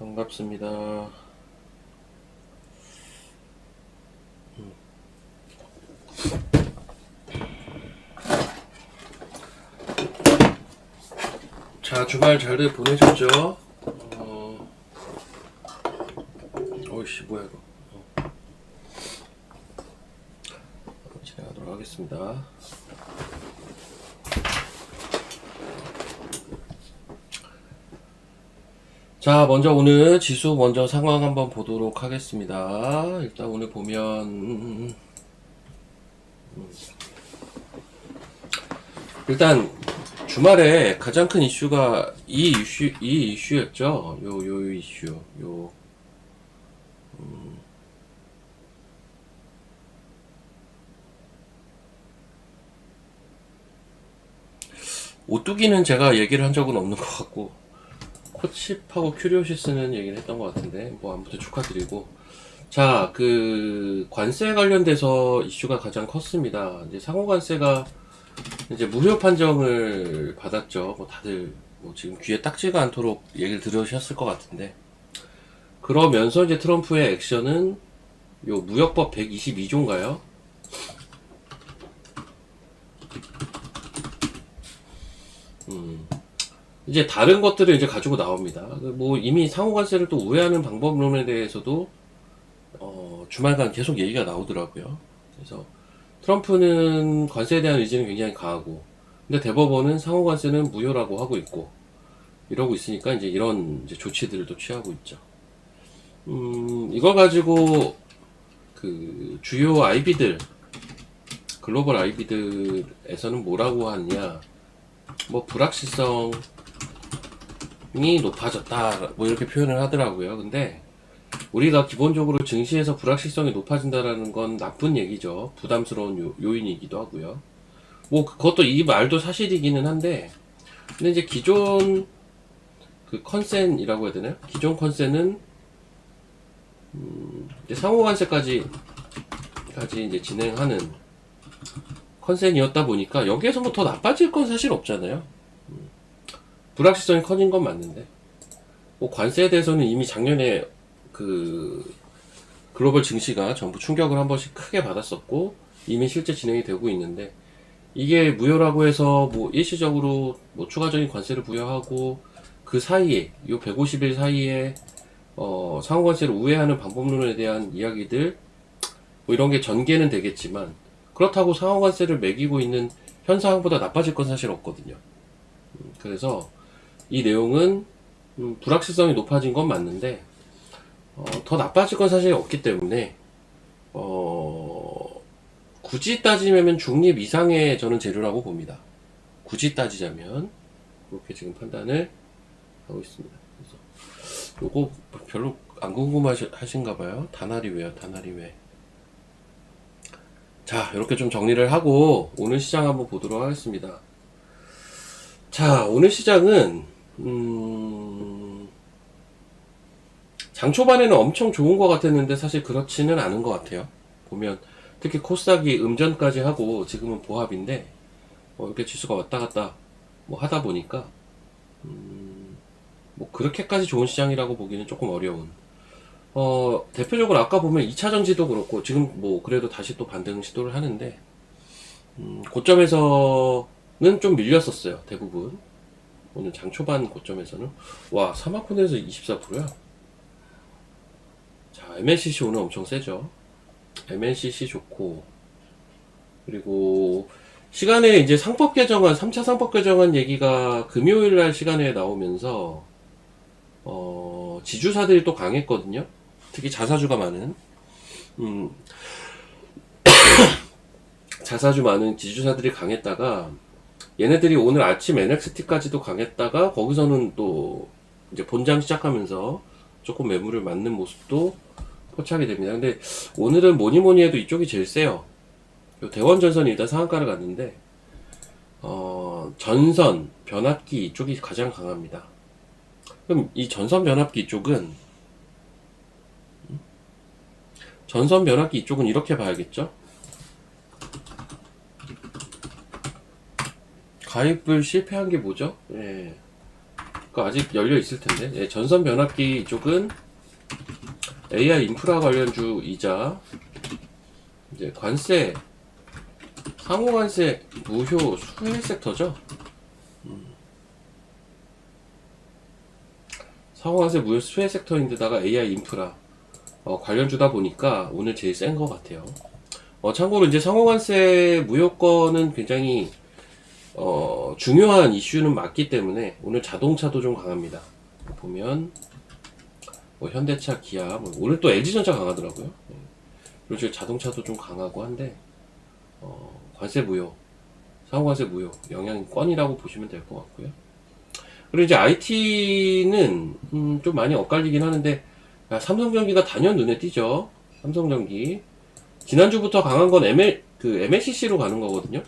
반갑습니다. 자, 주말 잘들 보내셨죠? 어이씨, 뭐야, 이거. 진행하도록 하겠습니다. 자, 먼저 오늘 지수 먼저 상황 한번 보도록 하겠습니다. 일단 오늘 보면, 일단, 주말에 가장 큰 이슈가 이 이슈였죠. 요 이슈. 오뚜기는 제가 얘기를 한 적은 없는 것 같고, 코칩하고 큐리오시스는 얘기를 했던 것 같은데, 뭐 아무튼 축하드리고. 자, 그 관세 관련돼서 이슈가 가장 컸습니다. 이제 상호관세가 이제 무효 판정을 받았죠. 뭐 다들 뭐 지금 귀에 딱지가 않도록 얘기를 들으셨을 것 같은데, 그러면서 이제 트럼프의 액션은 요 무역법 122조인가요? 이제 다른 것들을 이제 가지고 나옵니다. 뭐 이미 상호관세를 또 우회하는 방법론에 대해서도 주말간 계속 얘기가 나오더라고요. 그래서 트럼프는 관세에 대한 의지는 굉장히 강하고, 근데 대법원은 상호관세는 무효라고 하고 있고, 이러고 있으니까 이제 이런 이제 조치들을 또 취하고 있죠. 이걸 가지고 그 주요 IB들, 글로벌 IB들에서는 뭐라고 하느냐, 뭐 불확실성이 높아졌다, 뭐 이렇게 표현을 하더라고요. 근데 우리가 기본적으로 증시에서 불확실성이 높아진다라는 건 나쁜 얘기죠. 부담스러운 요인이기도 하고요. 뭐 그것도 이 말도 사실이기는 한데, 근데 이제 기존 그 컨센이라고 해야 되나요? 기존 컨센은 이제 상호관세까지 이제 진행하는 컨센이었다 보니까 여기에서 뭐 더 나빠질 건 사실 없잖아요. 불확실성이 커진 건 맞는데, 뭐 관세에 대해서는 이미 작년에 그 글로벌 증시가 전부 충격을 한 번씩 크게 받았었고, 이미 실제 진행이 되고 있는데, 이게 무효라고 해서 뭐 일시적으로 뭐 추가적인 관세를 부여하고, 그 사이에 요 150일 사이에 상호관세를 우회하는 방법론에 대한 이야기들, 뭐 이런 게 전개는 되겠지만, 그렇다고 상호관세를 매기고 있는 현 상황보다 나빠질 건 사실 없거든요. 그래서 이 내용은 불확실성이 높아진 건 맞는데, 더 나빠질 건 사실 없기 때문에, 굳이 따지면 중립 이상의 저는 재료라고 봅니다. 굳이 따지자면 그렇게 지금 판단을 하고 있습니다. 그래서 요거 별로 안 궁금하신가 봐요. 다나리 왜요? 다나리 왜? 자, 이렇게 좀 정리를 하고 오늘 시장 한번 보도록 하겠습니다. 자, 오늘 시장은 장 초반에는 엄청 좋은 것 같았는데 사실 그렇지는 않은 것 같아요. 보면 특히 코스닥이 음전까지 하고 지금은 보합인데, 이렇게 지수가 왔다 갔다 뭐 하다 보니까 뭐 그렇게까지 좋은 시장이라고 보기는 조금 어려운. 대표적으로 아까 보면 2차전지도 그렇고 지금 뭐 그래도 다시 또 반등 시도를 하는데, 고점에서는 좀 밀렸었어요. 대부분 오늘 장 초반 고점에서는 와 3만폰에서 24%야. 자, MLCC 오늘 엄청 세죠. MLCC 좋고, 그리고 시간에 이제 상법 개정안, 3차 상법 개정안 얘기가 금요일 날 시간에 나오면서 지주사들이 또 강했거든요. 특히 자사주가 많은 자사주 많은 지주사들이 강했다가, 얘네들이 오늘 아침 NXT까지도 강했다가 거기서는 또 이제 본장 시작하면서 조금 매물을 맞는 모습도 포착이 됩니다. 근데 오늘은 뭐니 해도 이쪽이 제일 세요. 대원전선이 일단 상한가를 갔는데, 전선 변압기 이쪽이 가장 강합니다. 그럼 이 전선 변압기 이쪽은 이렇게 봐야겠죠? 가입을 실패한 게 뭐죠? 예. 그거 아직 열려 있을 텐데. 예, 전선 변압기 이쪽은 AI 인프라 관련주이자 이제 관세, 상호 관세 무효 수혜 섹터죠. 상호 관세 무효 수혜 섹터인데다가 AI 인프라 관련주다 보니까 오늘 제일 센 것 같아요. 참고로 이제 상호 관세 무효권은 굉장히 중요한 이슈는 맞기 때문에 오늘 자동차도 좀 강합니다. 보면 뭐 현대차, 기아, 오늘 또 LG전자 강하더라고요. 그리고 자동차도 좀 강하고 한데 관세 무효, 상호 관세 무효 영향권이라고 보시면 될 것 같고요. 그리고 이제 IT는 좀 많이 엇갈리긴 하는데 삼성전기가 단연 눈에 띄죠. 삼성전기 지난주부터 강한 건 MLCC로 가는 거거든요.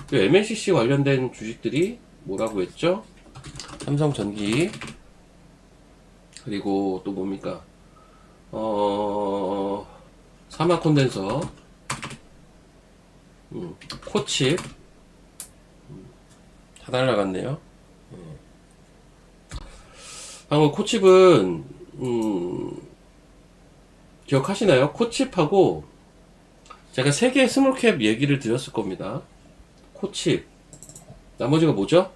그 MLCC 관련된 주식들이 뭐라고 했죠? 삼성전기, 그리고 또 뭡니까? 사마 콘덴서, 코칩, 다 날라갔네요. 방금 코칩은, 기억하시나요? 코칩하고, 제가 3개의 스몰캡 얘기를 드렸을 겁니다. 코칩. 나머지가 뭐죠?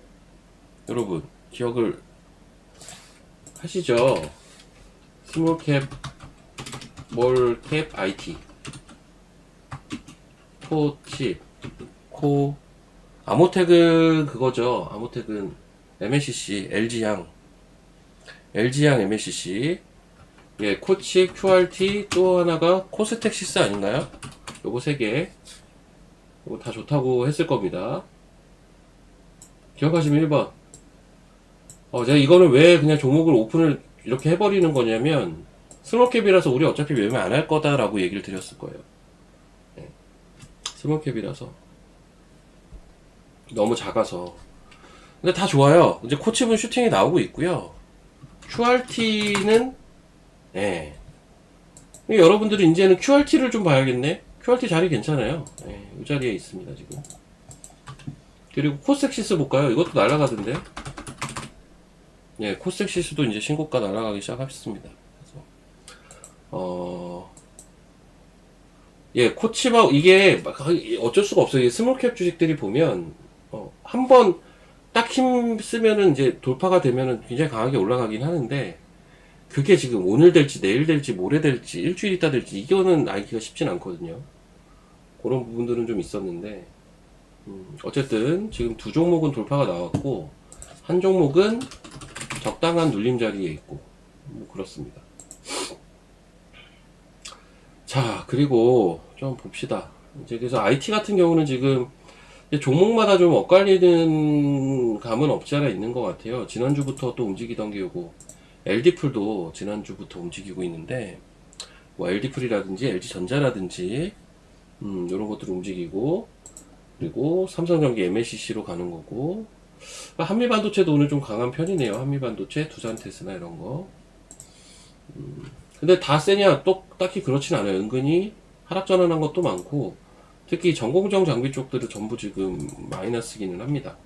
여러분, 기억을 하시죠? 스몰캡, 몰캡, IT. 코칩, 아모텍은 그거죠. 아모텍은 MLCC, LG양 MLCC. 예, 코칩, QRT, 또 하나가 코스텍시스 아닌가요? 요거 3개. 요거 다 좋다고 했을 겁니다. 기억하시면 1번. 제가 이거는 왜 그냥 종목을 오픈을 이렇게 해버리는 거냐면, 스몰캡이라서 우리 어차피 매매 안 할 거다라고 얘기를 드렸을 거예요. 네. 스몰캡이라서. 너무 작아서. 근데 다 좋아요. 이제 코칩은 슈팅이 나오고 있고요. QRT는, 네. 여러분들이 이제는 QRT를 좀 봐야겠네. QRT 자리 괜찮아요. 네, 이 자리에 있습니다, 지금. 그리고 코스텍시스 볼까요? 이것도 날아가던데. 예, 코스텍시스도 이제 신고가 날아가기 시작했습니다. 그래서, 예, 코치바, 이게 어쩔 수가 없어요. 이 스몰캡 주식들이 보면, 한번 딱 힘 쓰면은 이제 돌파가 되면은 굉장히 강하게 올라가긴 하는데, 그게 지금 오늘 될지, 내일 될지, 모레 될지, 일주일 있다 될지, 이거는 알기가 쉽진 않거든요. 그런 부분들은 좀 있었는데, 어쨌든 지금 2종목은 돌파가 나왔고, 한 종목은 적당한 눌림 자리에 있고, 뭐 그렇습니다. 자, 그리고 좀 봅시다. 이제 그래서 IT 같은 경우는 지금 종목마다 좀 엇갈리는 감은 없지 않아 있는 것 같아요. 지난주부터 또 움직이던 게 요거 LD풀도 지난주부터 움직이고 있는데, 뭐 LD풀이라든지 LG전자라든지 이런 것들 움직이고, 그리고 삼성전기 MLCC로 가는 거고, 한미반도체도 오늘 좀 강한 편이네요. 한미반도체, 두산테스나 이런 거. 근데 다 세냐? 또 딱히 그렇진 않아요. 은근히 하락 전환한 것도 많고, 특히 전공정 장비 쪽들은 전부 지금 마이너스기는 합니다.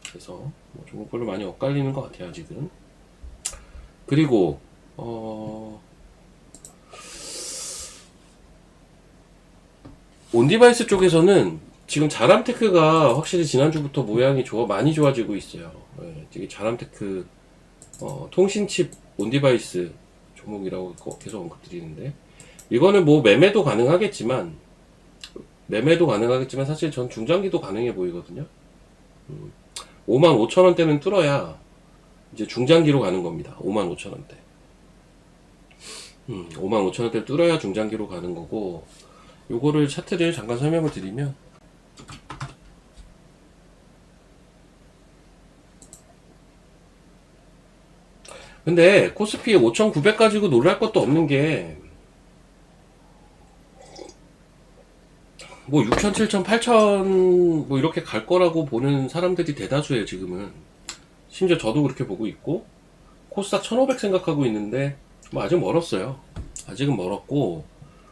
그래서 뭐 종목별로 많이 엇갈리는 것 같아요, 아직은. 그리고 온디바이스 쪽에서는 지금 자람테크가 확실히 지난주부터 모양이 많이 좋아지고 있어요. 네, 되게 자람테크 통신칩 온디바이스 종목이라고 계속 언급드리는데, 이거는 뭐 매매도 가능하겠지만 사실 전 중장기도 가능해 보이거든요. 55,000원대는 뚫어야 이제 중장기로 가는 겁니다. 55,000원대. 55,000원대를 뚫어야 중장기로 가는 거고, 요거를 차트를 잠깐 설명을 드리면, 근데 코스피 5,900 가지고 놀랄 것도 없는 게, 뭐 6,000, 7,000, 8,000 뭐 이렇게 갈 거라고 보는 사람들이 대다수예요, 지금은. 심지어 저도 그렇게 보고 있고, 코스닥 1,500 생각하고 있는데 뭐 아직 멀었어요. 아직은 멀었고,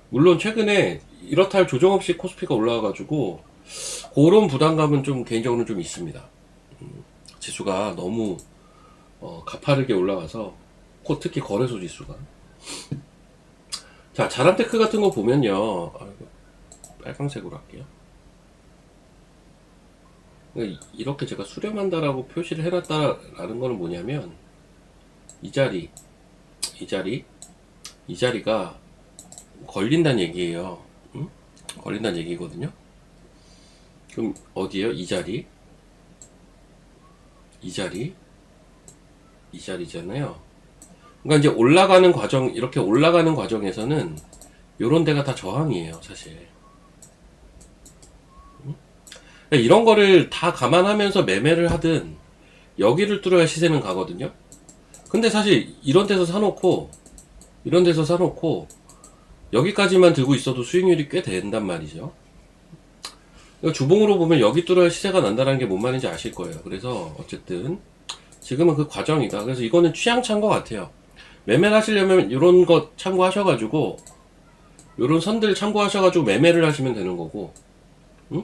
물론 최근에 이렇다 할 조정 없이 코스피가 올라와가지고 그런 부담감은 좀 개인적으로는 좀 있습니다. 지수가 너무 가파르게 올라가서 특히 거래소 지수가. 자, 자람테크 같은 거 보면요. 빨강색으로 할게요. 이렇게 제가 수렴한다라고 표시를 해놨다라는 거는 뭐냐면 이 자리가 걸린다는 얘기예요. 응? 걸린다는 얘기거든요. 그럼 어디에요? 이 자리잖아요. 그러니까 이제 올라가는 과정, 이렇게 올라가는 과정에서는 요런 데가 다 저항이에요, 사실. 그러니까 이런 거를 다 감안하면서 매매를 하든 여기를 뚫어야 시세는 가거든요. 근데 사실 이런 데서 사놓고 여기까지만 들고 있어도 수익률이 꽤 된단 말이죠. 그러니까 주봉으로 보면 여기 뚫어야 시세가 난다는 게 뭔 말인지 아실 거예요. 그래서 어쨌든 지금은 그 과정이다. 그래서 이거는 취향차인 것 같아요. 매매를 하시려면 이런 거 참고하셔가지고 요런 선들 참고하셔가지고 매매를 하시면 되는 거고, 응?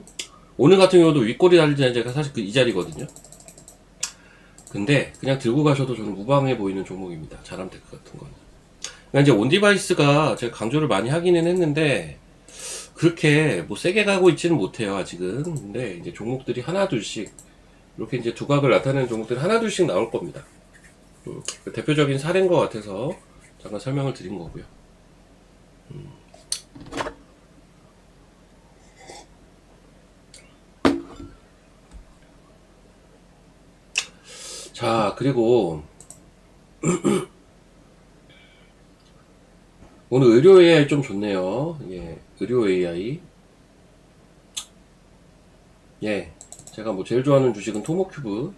오늘 같은 경우도 윗꼬리 달리는 제가 사실 그 이 자리거든요. 근데 그냥 들고 가셔도 저는 무방해 보이는 종목입니다. 자람테크 같은 거는. 그러니까 이제 온디바이스가 제가 강조를 많이 하기는 했는데 그렇게 뭐 세게 가고 있지는 못해요, 아직은. 근데 이제 종목들이 하나둘씩 이렇게 이제 두각을 나타내는 종목들이 하나둘씩 나올 겁니다. 그 대표적인 사례인 것 같아서 잠깐 설명을 드린 거고요. 자, 그리고 오늘 의료 AI 좀 좋네요. 예, 의료 AI. 예, 제가 뭐 제일 좋아하는 주식은 토모큐브.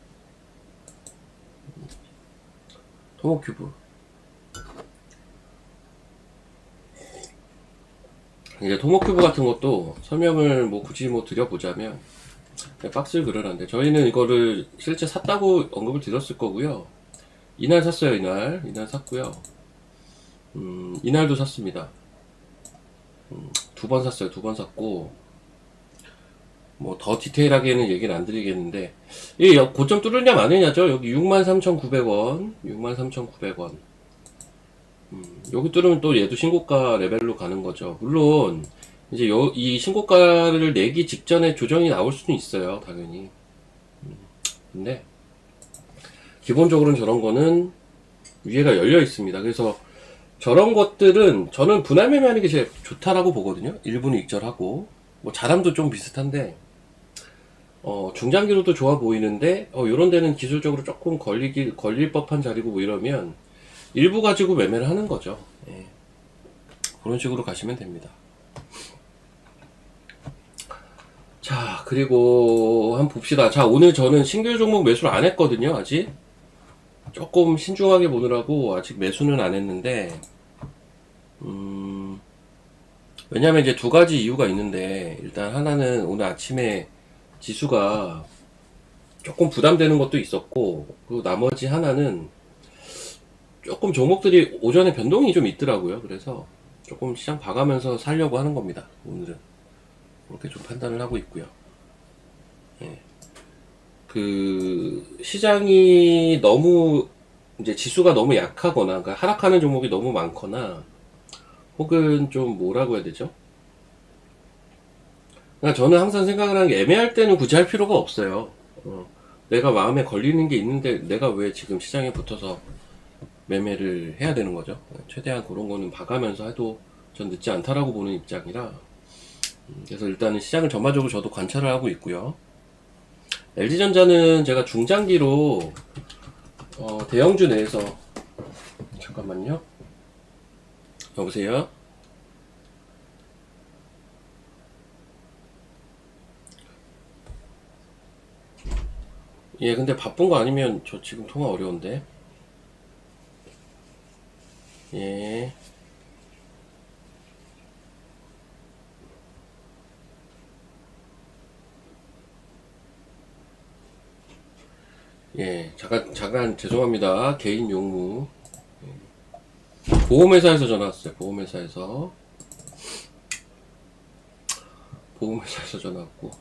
이제 토모큐브 같은 것도 설명을 뭐 굳이 뭐 드려보자면, 박스를 그려놨는데 저희는 이거를 실제 샀다고 언급을 드렸을 거고요. 이날 샀어요. 이날 샀고요. 이날도 샀습니다. 두 번 샀어요. 두 번 샀고, 뭐 더 디테일하게는 얘기를 안 드리겠는데, 이 고점 뚫으냐 마느냐죠. 여기 63,900원 63,900원. 여기 뚫으면 또 얘도 신고가 레벨로 가는 거죠. 물론 이제 이 신고가를 내기 직전에 조정이 나올 수는 있어요, 당연히. 근데 기본적으로는 저런 거는 위에가 열려 있습니다. 그래서 저런 것들은 저는 분할 매매하는 게 제일 좋다라고 보거든요. 일부는 익절하고, 뭐 자람도 좀 비슷한데 중장기로도 좋아 보이는데 요런 데는 기술적으로 조금 걸릴 법한 자리고 뭐 이러면 일부 가지고 매매를 하는 거죠. 예. 그런 식으로 가시면 됩니다. 자, 그리고 한번 봅시다. 자, 오늘 저는 신규 종목 매수를 안 했거든요. 아직 조금 신중하게 보느라고 아직 매수는 안 했는데, 왜냐면 이제 두 가지 이유가 있는데, 일단 하나는 오늘 아침에 지수가 조금 부담되는 것도 있었고, 그리고 나머지 하나는 조금 종목들이 오전에 변동이 좀 있더라고요. 그래서 조금 시장 봐가면서 살려고 하는 겁니다. 오늘은 그렇게 좀 판단을 하고 있고요. 예. 그 시장이 너무 이제 지수가 너무 약하거나, 그러니까 하락하는 종목이 너무 많거나, 혹은 좀 뭐라고 해야 되죠? 그러니까 저는 항상 생각을 하는 게, 애매할 때는 굳이 할 필요가 없어요. 내가 마음에 걸리는 게 있는데 내가 왜 지금 시장에 붙어서 매매를 해야 되는 거죠. 최대한 그런 거는 봐가면서 해도 전 늦지 않다라고 보는 입장이라, 그래서 일단은 시장을 전반적으로 저도 관찰을 하고 있고요. LG전자는 제가 중장기로 대형주 내에서, 잠깐만요. 여보세요? 예, 근데 바쁜 거 아니면 저 지금 통화 어려운데. 예. 예, 잠깐 죄송합니다. 개인 용무. 보험회사에서 전화 왔어요. 보험회사에서 전화 왔고.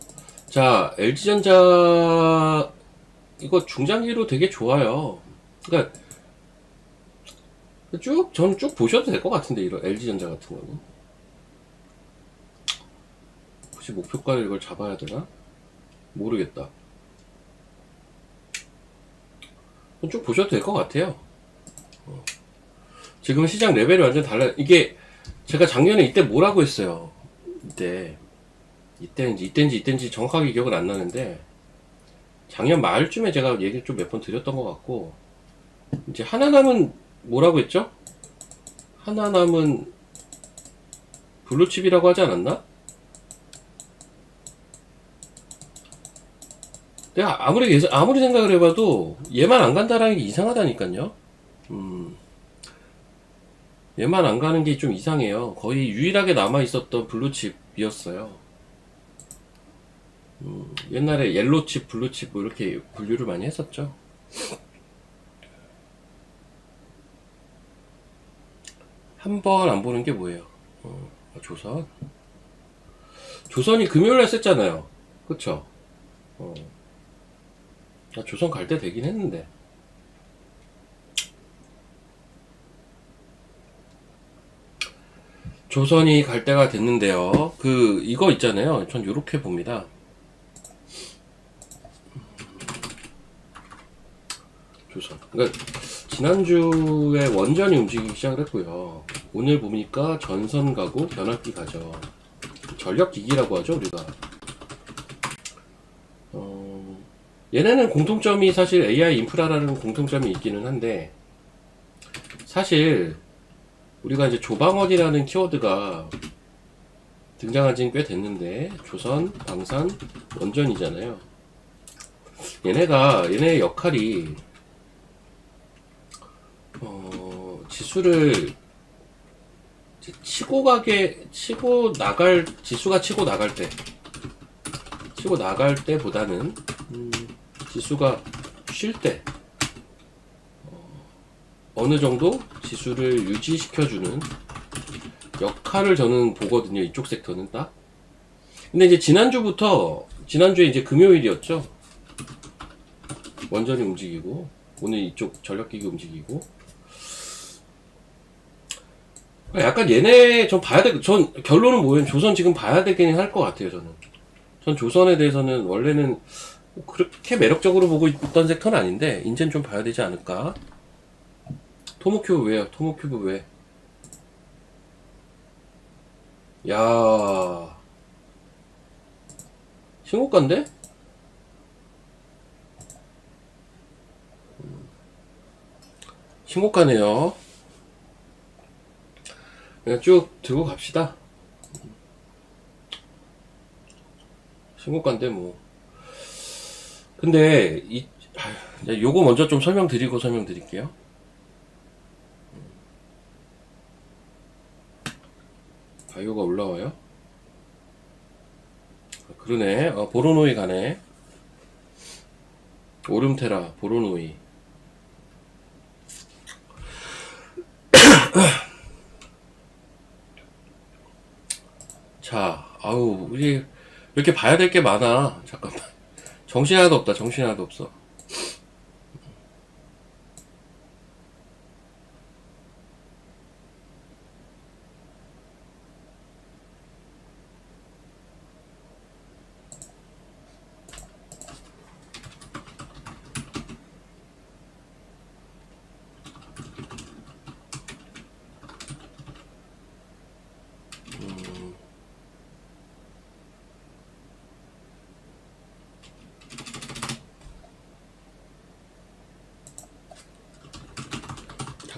자, LG전자 이거 중장기로 되게 좋아요. 그러니까 저는 쭉 보셔도 될 것 같은데, 이런 LG전자 같은 거는. 혹시 목표가를 이걸 잡아야 되나? 모르겠다. 쭉 보셔도 될 것 같아요. 지금 시장 레벨이 완전 달라요. 이게 제가 작년에 이때 뭐라고 했어요. 이때인지 정확하게 기억은 안 나는데, 작년 말쯤에 제가 얘기를 좀 몇 번 드렸던 것 같고, 이제 하나 남은 뭐라고 했죠? 하나 남은 블루칩이라고 하지 않았나? 내가 아무리 생각을 해봐도 얘만 안 간다라는 게 이상하다니까요. 얘만 안 가는 게 좀 이상해요. 거의 유일하게 남아 있었던 블루칩이었어요. 옛날에 옐로칩, 블루칩 뭐 이렇게 분류를 많이 했었죠. 한 번 안 보는 게 뭐예요? 조선. 조선이 금요일날 썼잖아요. 그쵸? 조선 갈 때 되긴 했는데. 조선이 갈 때가 됐는데요. 이거 있잖아요. 전 요렇게 봅니다. 조선. 그러니까 지난주에 원전이 움직이기 시작을 했고요. 오늘 보니까 전선 가고 변압기 가죠. 전력기기라고 하죠, 우리가. 얘네는 공통점이 사실 AI 인프라라는 공통점이 있기는 한데, 사실 우리가 이제 조방원이라는 키워드가 등장한 지는 꽤 됐는데, 조선, 방산, 원전이잖아요. 얘네의 역할이 지수를 지수가 치고 나갈 때보다는 지수가 쉴 때 어느 정도 지수를 유지시켜주는 역할을 저는 보거든요. 이쪽 섹터는 딱. 근데 이제 지난주에 이제 금요일이었죠. 원전이 움직이고 오늘 이쪽 전력기기 움직이고, 약간 얘네 전 결론은 뭐예요? 조선 지금 봐야 되긴 할 것 같아요. 전 조선에 대해서는 원래는 그렇게 매력적으로 보고 있던 섹터는 아닌데 이제는 좀 봐야 되지 않을까. 토모큐브 왜요? 토모큐브 왜? 야, 신고가인데? 신고가네요. 그냥 쭉 들고 갑시다. 신고가인데 뭐. 근데 요거 먼저 좀 설명드릴게요. 바이오가 올라와요? 그러네. 보로노이 가네. 오름테라, 보로노이. 자, 우리 이렇게 봐야 될 게 많아. 잠깐만. 정신 하나도 없다. 정신 하나도 없어.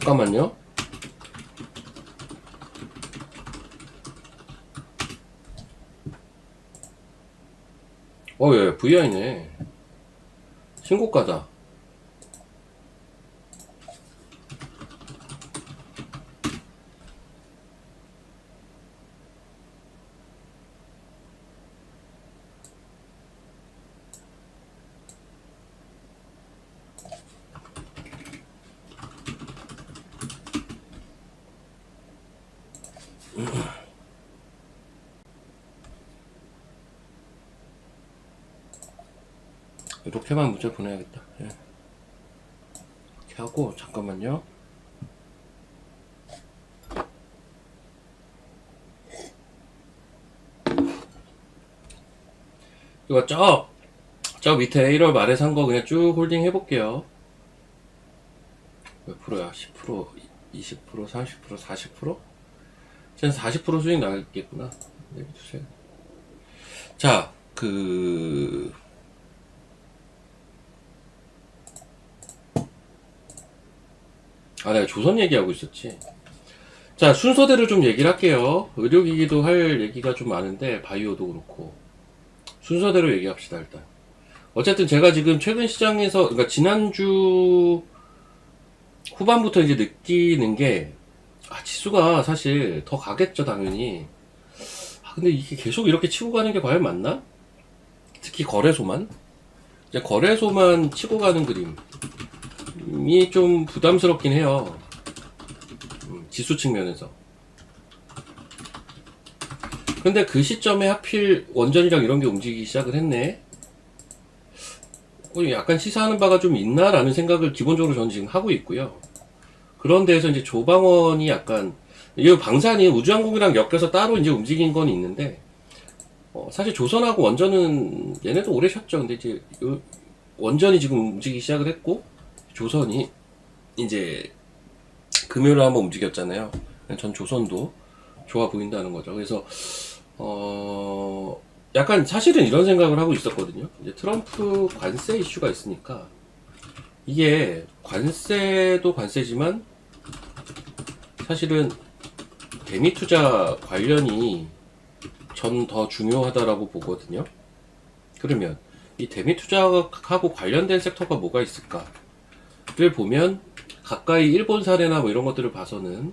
잠깐만요. 예, VI네. 신고가다. 이렇게만 문자 보내야겠다. 예. 이렇게 하고 잠깐만요. 이거 저 밑에 1월 말에 산 거 그냥 쭉 홀딩 해볼게요. 몇 프로야? 10%, 20%, 30%, 40%? 쟤는 40% 수익 나겠구나. 내비두세요. 자, 내가 조선 얘기하고 있었지. 자, 순서대로 좀 얘기를 할게요. 의료기기도 할 얘기가 좀 많은데, 바이오도 그렇고. 순서대로 얘기합시다, 일단. 어쨌든 제가 지금 최근 시장에서, 그러니까 지난주 후반부터 이제 느끼는 게, 지수가 사실 더 가겠죠, 당연히. 근데 이게 계속 이렇게 치고 가는 게 과연 맞나? 특히 거래소만? 이제 거래소만 치고 가는 그림이 좀 부담스럽긴 해요. 지수 측면에서. 근데 그 시점에 하필 원전이랑 이런 게 움직이기 시작을 했네. 약간 시사하는 바가 좀 있나라는 생각을 기본적으로 저는 지금 하고 있고요. 그런 데에서 이제 조방원이 약간, 이 방산이 우주항공이랑 엮여서 따로 이제 움직인 건 있는데, 사실 조선하고 원전은 얘네도 오래 쉬었죠. 근데 이제 원전이 지금 움직이기 시작을 했고, 조선이 이제 금요일에 한번 움직였잖아요. 전 조선도 좋아 보인다는 거죠. 그래서 약간 사실은 이런 생각을 하고 있었거든요. 이제 트럼프 관세 이슈가 있으니까 이게 관세도 관세지만 사실은 대미 투자 관련이 전 더 중요하다라고 보거든요. 그러면 이 대미 투자하고 관련된 섹터가 뭐가 있을까를 보면 가까이 일본 사례나 뭐 이런 것들을 봐서는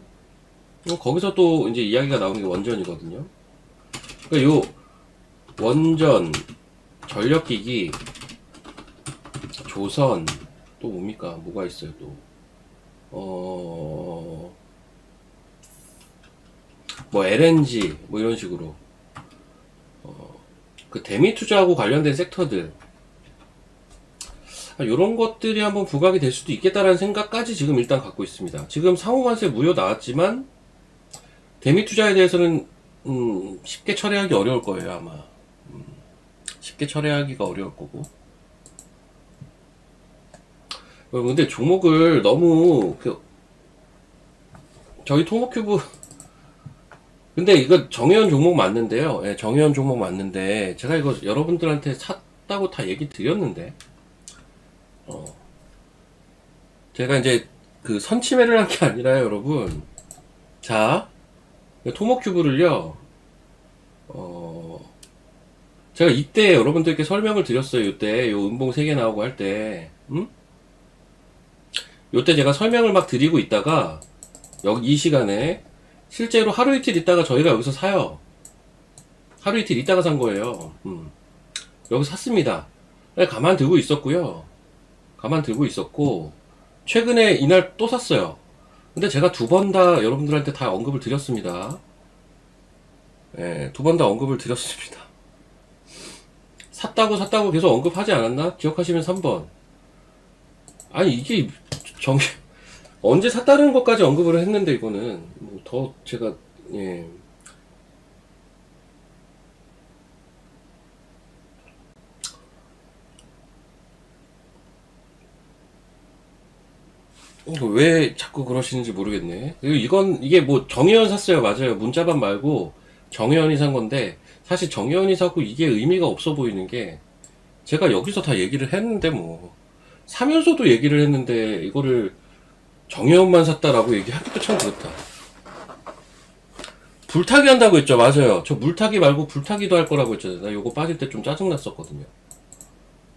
거기서 또 이제 이야기가 나오는 게 원전이거든요. 그러니까 요 원전, 전력기기, 조선, 또 뭡니까? 뭐가 있어요, 또. 뭐 LNG, 뭐 이런 식으로. 그 대미 투자하고 관련된 섹터들. 이런 것들이 한번 부각이 될 수도 있겠다라는 생각까지 지금 일단 갖고 있습니다. 지금 상호관세 무효 나왔지만, 대미 투자에 대해서는, 쉽게 처리하기 어려울 거예요, 아마. 쉽게 처리하기가 어려울 거고. 근데 종목을 너무 저희 토모큐브 근데 이거 정의원 종목 맞는데요. 예, 정의원 종목 맞는데 제가 이거 여러분들한테 샀다고 다 얘기 드렸는데 제가 이제 그 선침해를 한 게 아니라요, 여러분. 자, 토모큐브를요. 제가 이때 여러분들께 설명을 드렸어요. 이때 요 음봉 3개 나오고 할 때, 요때 제가 설명을 막 드리고 있다가 여기 이 시간에 실제로 하루 이틀 있다가 저희가 여기서 사요. 하루 이틀 있다가 산 거예요. 여기서 샀습니다. 가만 들고 있었고요. 가만 들고 있었고 최근에 이날 또 샀어요. 근데 제가 2번 다 여러분들한테 다 언급을 드렸습니다. 예, 2번 다 언급을 드렸습니다. 샀다고 계속 언급하지 않았나? 기억하시면 3번. 아니 이게 언제 샀다는 것까지 언급을 했는데 이거는 뭐 더 제가 예. 왜 자꾸 그러시는지 모르겠네. 이게 뭐 정혜연 샀어요. 맞아요. 문자반 말고 정혜연이 산 건데 사실 정혜연이 사고 이게 의미가 없어 보이는 게 제가 여기서 다 얘기를 했는데 뭐 사면서도 얘기를 했는데 이거를 정혜연만 샀다라고 얘기하기도 참 그렇다. 불타기 한다고 했죠. 맞아요. 저 물타기 말고 불타기도 할 거라고 했잖아요. 나 요거 빠질 때 좀 짜증났었거든요.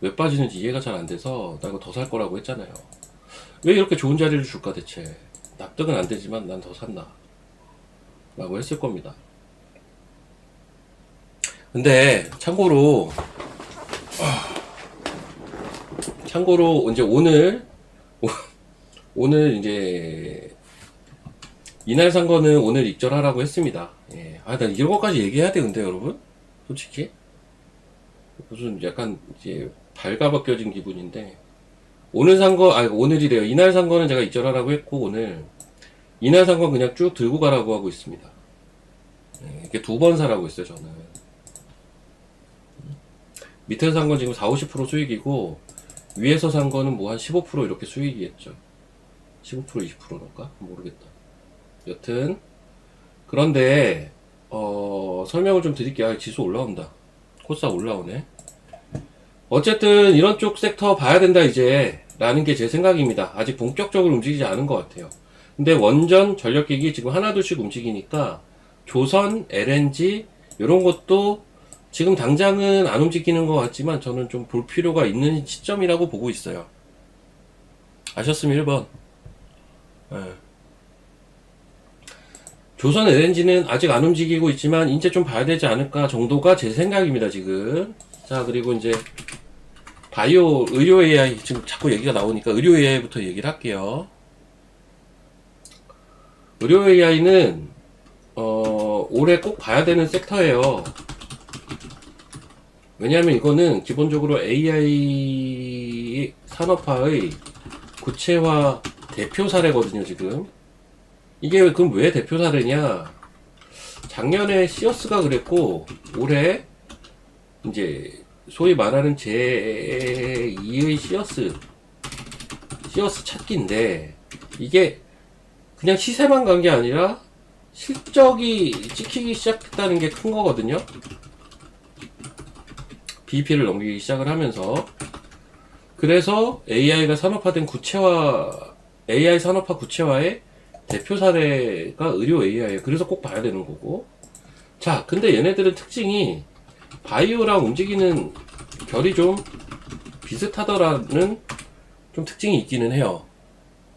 왜 빠지는지 이해가 잘 안 돼서 나 이거 더 살 거라고 했잖아요. 왜 이렇게 좋은 자리를 줄까 대체. 납득은 안 되지만 난 더 샀나 라고 했을 겁니다. 근데 참고로 이제 오늘 이제 이날 산 거는 오늘 익절하라고 했습니다. 예. 난 이런 것까지 얘기해야 돼, 근데 여러분? 솔직히? 무슨 약간 이제 발가벗겨진 기분인데, 오늘 산 거, 오늘이래요. 이날 산 거는 제가 이절하라고 했고, 오늘. 이날 산 건 그냥 쭉 들고 가라고 하고 있습니다. 이렇게 두 번 사라고 했어요, 저는. 밑에서 산 건 지금 40, 50% 수익이고, 위에서 산 거는 뭐 한 15% 이렇게 수익이겠죠. 15%, 20%인가? 모르겠다. 여튼. 그런데, 설명을 좀 드릴게요. 지수 올라온다. 코스닥 올라오네. 어쨌든, 이런 쪽 섹터 봐야 된다, 이제. 라는 게 제 생각입니다. 아직 본격적으로 움직이지 않은 것 같아요. 근데 원전, 전력기기 지금 하나둘씩 움직이니까, 조선, LNG, 이런 것도 지금 당장은 안 움직이는 것 같지만 저는 좀 볼 필요가 있는 시점이라고 보고 있어요. 아셨으면 1번. 조선 LNG는 아직 안 움직이고 있지만 이제 좀 봐야 되지 않을까 정도가 제 생각입니다, 지금. 자, 그리고 이제 바이오, 의료 AI, 지금 자꾸 얘기가 나오니까 의료 AI부터 얘기를 할게요. 의료 AI는 올해 꼭 봐야 되는 섹터예요. 왜냐하면 이거는 기본적으로 AI 산업화의 구체화 대표 사례거든요, 지금. 이게 그럼 왜 대표 사례냐? 작년에 시어스가 그랬고, 올해 이제 소위 말하는 제2의 시어스 찾기인데, 이게 그냥 시세만 간 게 아니라 실적이 찍히기 시작했다는 게 큰 거거든요. BEP를 넘기기 시작을 하면서. 그래서 AI가 산업화된 AI 산업화 구체화의 대표 사례가 의료 AI예요. 그래서 꼭 봐야 되는 거고. 자, 근데 얘네들은 특징이 바이오랑 움직이는 결이 좀 비슷하더라는 좀 특징이 있기는 해요.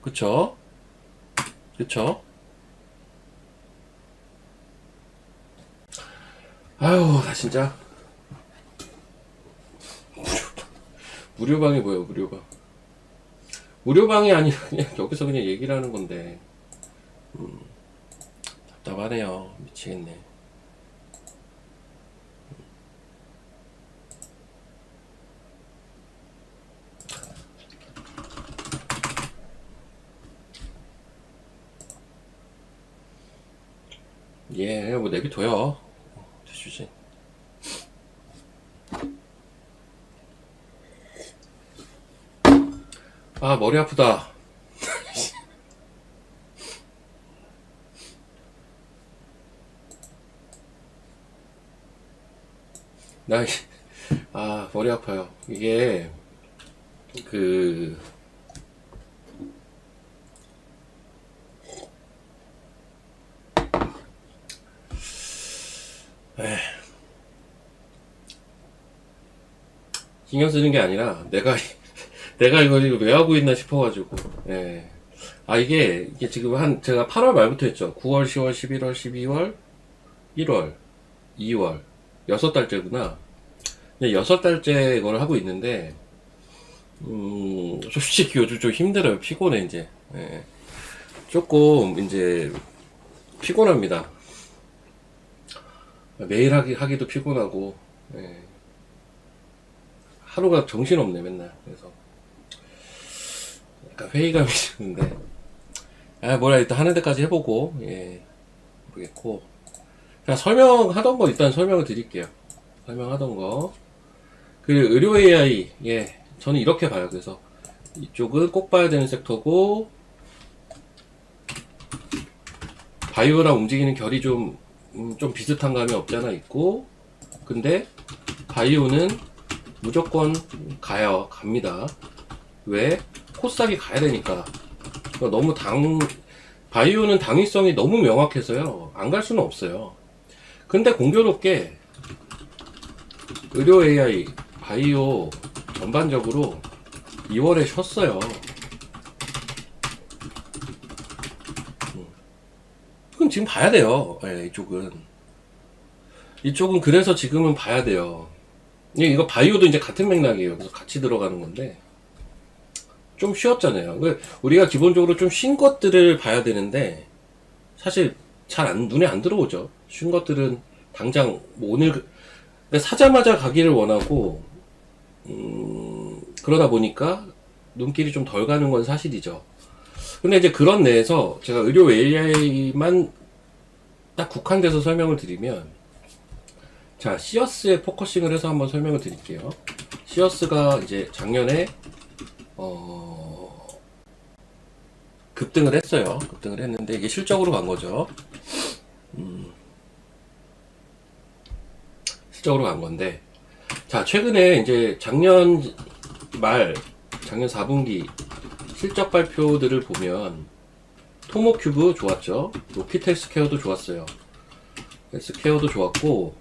그쵸? 그쵸? 아유, 나 진짜. 무료방이 뭐예요, 무료방? 무료방이 아니라 그냥 여기서 그냥 얘기를 하는 건데. 답답하네요. 미치겠네. 예, 뭐 내비둬요. 주지. 아, 머리 아프다. 머리 아파요. 이게, 신경 쓰는 게 아니라, 내가 이걸 왜 하고 있나 싶어가지고, 예. 이게 지금 제가 8월 말부터 했죠. 9월, 10월, 11월, 12월, 1월, 2월. 6달째구나. 6달째 이걸 하고 있는데, 솔직히 요즘 좀 힘들어요. 피곤해, 이제. 예. 조금, 이제, 피곤합니다. 매일 하기도 피곤하고, 예. 하루가 정신없네, 맨날. 그래서. 약간 회의감이 드는데. 뭐라 일단 하는 데까지 해보고, 예. 모르겠고. 그냥 설명하던 거 일단 설명을 드릴게요. 설명하던 거. 의료 AI, 예. 저는 이렇게 봐요. 그래서 이쪽은 꼭 봐야 되는 섹터고, 바이오랑 움직이는 결이 좀 비슷한 감이 없잖아 있고, 근데 바이오는 무조건 갑니다. 왜? 코스닥이 가야 되니까. 너무 바이오는 당위성이 너무 명확해서요. 안 갈 수는 없어요. 근데 공교롭게 의료 AI, 바이오 전반적으로 2월에 쉬었어요. 그럼 지금 봐야 돼요. 네, 이쪽은 그래서 지금은 봐야 돼요. 이거 바이오도 이제 같은 맥락이에요. 그래서 같이 들어가는 건데 좀 쉬었잖아요. 우리가 기본적으로 좀 쉰 것들을 봐야 되는데 사실 눈에 안 들어오죠. 쉰 것들은 당장 뭐 오늘 사자마자 가기를 원하고 그러다 보니까 눈길이 좀 덜 가는 건 사실이죠. 근데 이제 그런 내에서 제가 의료 AI만 딱 국한돼서 설명을 드리면, 자, 시어스에 포커싱을 해서 한번 설명을 드릴게요. 시어스가 이제 작년에 급등을 했어요. 급등을 했는데 이게 실적으로 간 거죠. 실적으로 간 건데, 자, 최근에 이제 작년 4분기 실적 발표들을 보면 토모큐브 좋았죠. 로킷 헬스케어도 좋았어요. 헬스케어도 좋았고,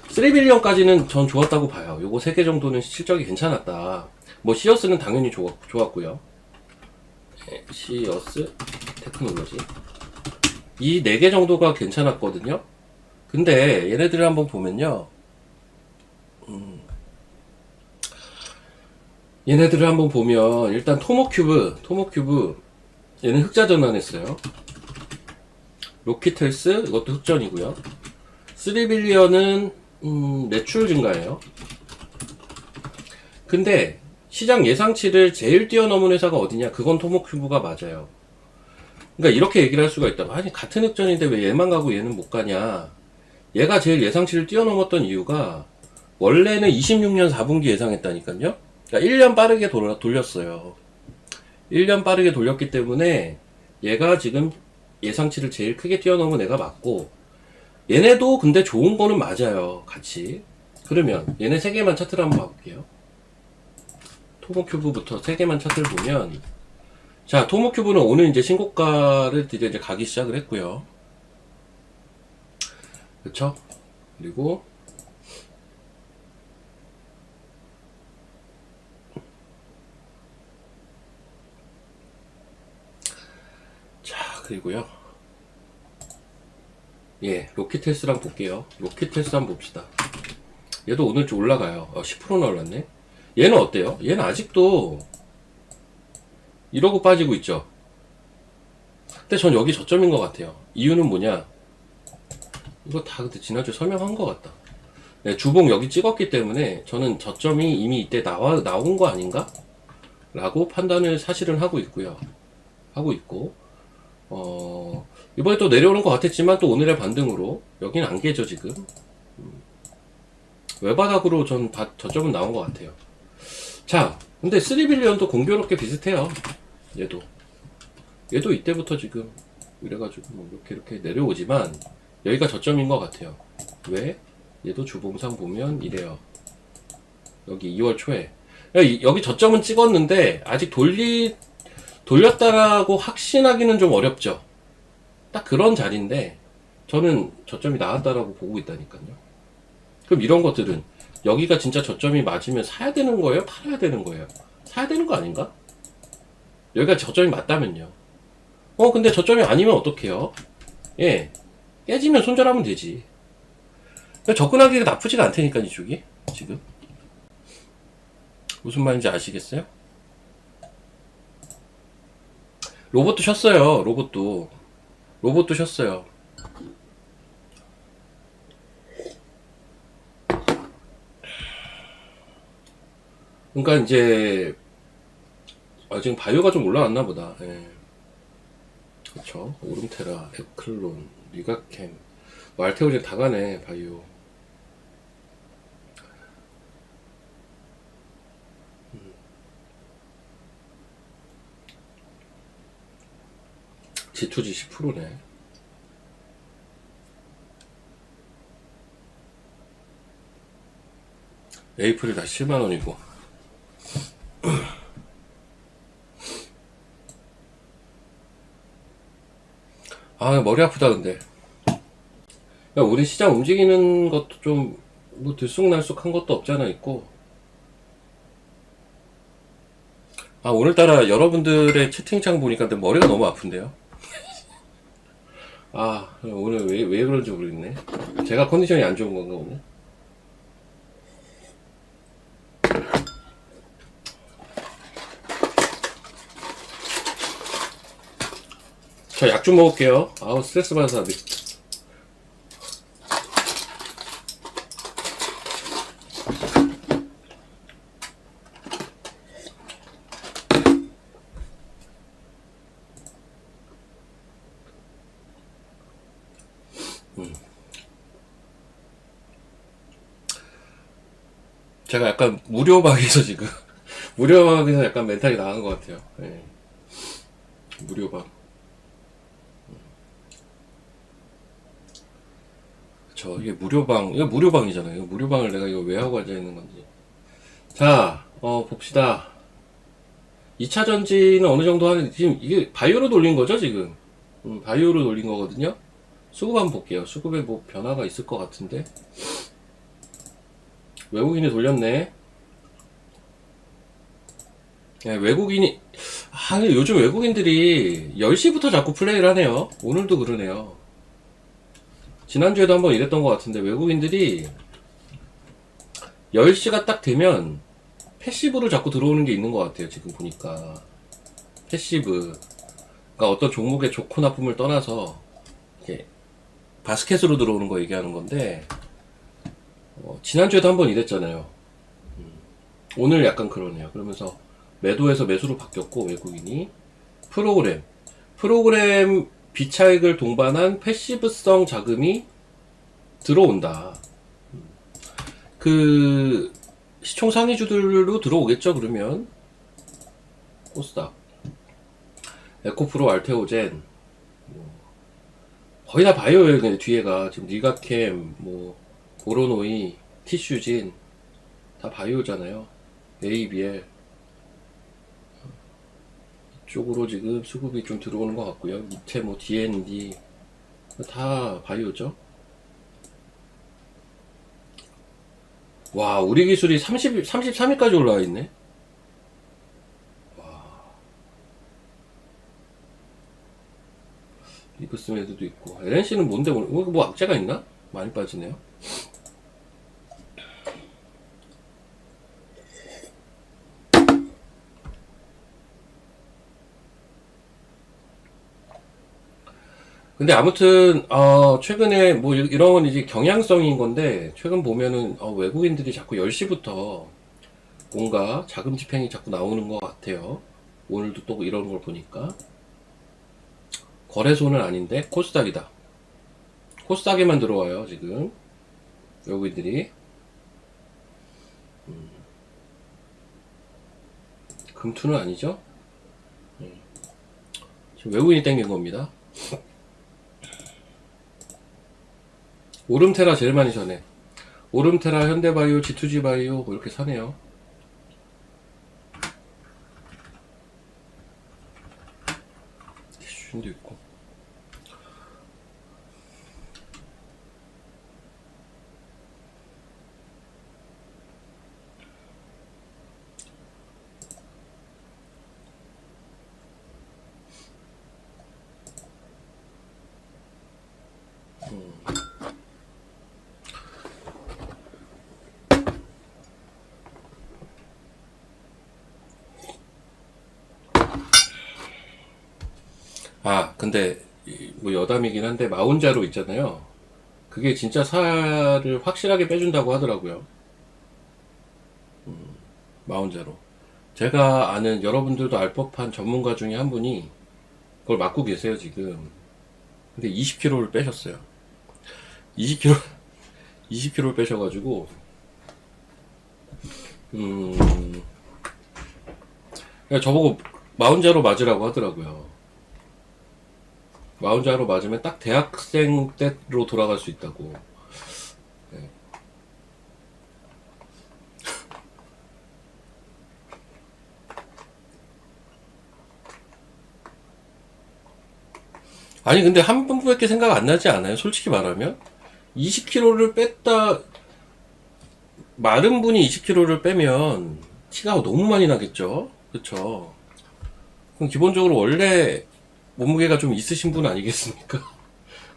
3빌리언까지는 전 좋았다고 봐요. 요거 3개 정도는 실적이 괜찮았다. 뭐 시어스는 당연히 좋았고요. 네, 시어스, 테크놀로지 이 4개 정도가 괜찮았거든요. 근데 얘네들을 한번 보면요, 얘네들을 한번 보면 일단 토모큐브 얘는 흑자 전환했어요. 로키텔스 이것도 흑전이고요. 3빌리언은 매출 증가예요. 근데 시장 예상치를 제일 뛰어넘은 회사가 어디냐? 그건 토모큐브가 맞아요. 그러니까 이렇게 얘기를 할 수가 있다고. 아니 같은 흑전인데 왜 얘만 가고 얘는 못 가냐? 얘가 제일 예상치를 뛰어넘었던 이유가 원래는 26년 4분기 예상했다니까요. 그러니까 1년 빠르게 돌렸어요. 1년 빠르게 돌렸기 때문에 얘가 지금 예상치를 제일 크게 뛰어넘은 애가 맞고, 얘네도 근데 좋은 거는 맞아요. 같이. 그러면 얘네 3개만 차트를 한번 봐볼게요. 토모큐브부터 3개만 차트를 보면, 자, 토모큐브는 오늘 이제 신고가를 이제 가기 시작을 했고요. 그쵸? 그리고 그리고요. 예, 로키텔스랑 볼게요. 로키텔스 한번 봅시다. 얘도 오늘 좀 올라가요. 10%나 올랐네. 얘는 어때요? 얘는 아직도 이러고 빠지고 있죠. 근데 전 여기 저점인 것 같아요. 이유는 뭐냐? 이거 다 그때 지난주에 설명한 것 같다. 네, 주봉 여기 찍었기 때문에 저는 저점이 이미 이때 나온 거 아닌가? 라고 판단을 사실은 하고 있고요. 하고 있고, 이번에 또 내려오는 것 같았지만 또 오늘의 반등으로 여기는 안 깨져 지금. 외바닥으로 전 저점은 나온 것 같아요. 자, 근데 3빌리언도 공교롭게 비슷해요. 얘도 이때부터 지금 이래가지고 뭐 이렇게 내려오지만 여기가 저점인 것 같아요. 왜? 얘도 주봉상 보면 이래요. 여기 2월 초에 여기 저점은 찍었는데 아직 돌렸다라고 확신하기는 좀 어렵죠. 딱 그런 자리인데 저는 저점이 나왔다라고 보고 있다니까요. 그럼 이런 것들은 여기가 진짜 저점이 맞으면 사야 되는 거예요? 팔아야 되는 거예요? 사야 되는 거 아닌가? 여기가 저점이 맞다면요. 근데 저점이 아니면 어떡해요? 예, 깨지면 손절하면 되지. 접근하기가 나쁘지가 않다니까 이쪽이 지금. 무슨 말인지 아시겠어요? 로봇도 쉬었어요. 로봇도 쉬었어요. 그러니까 이제 지금 바이오가 좀 올라왔나 보다. 예. 그렇죠. 오름테라, 에클론, 리가캠, 알테오젠 다 가네. 바이오. G2G 10%네. 에이프릴 다시 7만원이고. 아, 머리 아프다, 근데. 야, 우리 시장 움직이는 것도 좀, 뭐, 들쑥날쑥한 것도 없지 않아 있고. 아, 오늘따라 여러분들의 채팅창 보니까 내 머리가 너무 아픈데요? 아, 오늘 왜 그런지 모르겠네. 제가 컨디션이 안 좋은 건가, 오늘? 저 약 좀 먹을게요. 아우, 스트레스 받는 사람들. 제가 약간 무료방에서 지금 무료방에서 약간 멘탈이 나간 것 같아요. 네. 무료방. 이게 무료방, 이거 무료방이잖아요. 이거 무료방을 내가 이거 왜 하고 앉아있는 건지. 자, 봅시다. 2차 전지는 어느 정도 하는, 지금 이게 바이오로 돌린 거죠, 지금? 바이오로 돌린 거거든요? 수급 한번 볼게요. 수급에 뭐 변화가 있을 것 같은데. 외국인이 돌렸네. 네, 외국인이, 요즘 외국인들이 10시부터 자꾸 플레이를 하네요. 오늘도 그러네요. 지난주에도 한번 이랬던 것 같은데, 외국인들이 10시가 딱 되면 패시브로 자꾸 들어오는 게 있는 것 같아요. 지금 보니까. 패시브. 그러니까 어떤 종목의 좋고 나쁨을 떠나서, 이렇게 바스켓으로 들어오는 거 얘기하는 건데, 지난주에도 한번 이랬잖아요. 오늘 약간 그러네요. 그러면서 매도에서 매수로 바뀌었고, 외국인이. 프로그램 비차익을 동반한 패시브성 자금이 들어온다. 그 시총 상위주들로 들어오겠죠. 그러면 코스닥, 에코프로, 알테오젠 거의 다 바이오예요. 근데 뒤에가 지금 니가캠, 뭐 보로노이, 티슈진 다 바이오잖아요. ABL 이쪽으로 지금 수급이 좀 들어오는 것 같고요. 밑에 뭐 DND 다 바이오죠. 와, 우리 기술이 33위까지 올라와 있네. 리브스메드도 있고. LNC는 뭔데, 오늘 뭐 악재가 있나? 많이 빠지네요. 근데 아무튼, 최근에 뭐 이런 건 이제 경향성인 건데, 최근 보면은, 외국인들이 자꾸 10시부터 뭔가 자금 집행이 자꾸 나오는 것 같아요. 오늘도 또 이런 걸 보니까. 거래소는 아닌데, 코스닥이다. 코스닥에만 들어와요, 지금. 외국인들이. 금투는 아니죠? 지금 외국인이 땡긴 겁니다. 오름테라 제일 많이 사네. 오름테라, 현대바이오, G2G바이오 뭐 이렇게 사네요. 티슈도 있고. 근데 뭐 여담이긴 한데 마운자로 있잖아요. 그게 진짜 살을 확실하게 빼준다고 하더라고요. 마운자로. 제가 아는 여러분들도 알 법한 전문가 중에 한 분이 그걸 맡고 계세요, 지금. 근데 20kg를 빼셨어요. 20kg, 20kg를 빼셔가지고, 그냥 저보고 마운자로 맞으라고 하더라고요. 마운자로 맞으면 딱 대학생 때로 돌아갈 수 있다고. 네. 아니, 근데 한 분밖에 생각 안 나지 않아요? 솔직히 말하면? 20kg를 뺐다, 마른 분이 20kg를 빼면 티가 너무 많이 나겠죠? 그쵸? 그럼 기본적으로 원래 몸무게가 좀 있으신 분 아니겠습니까?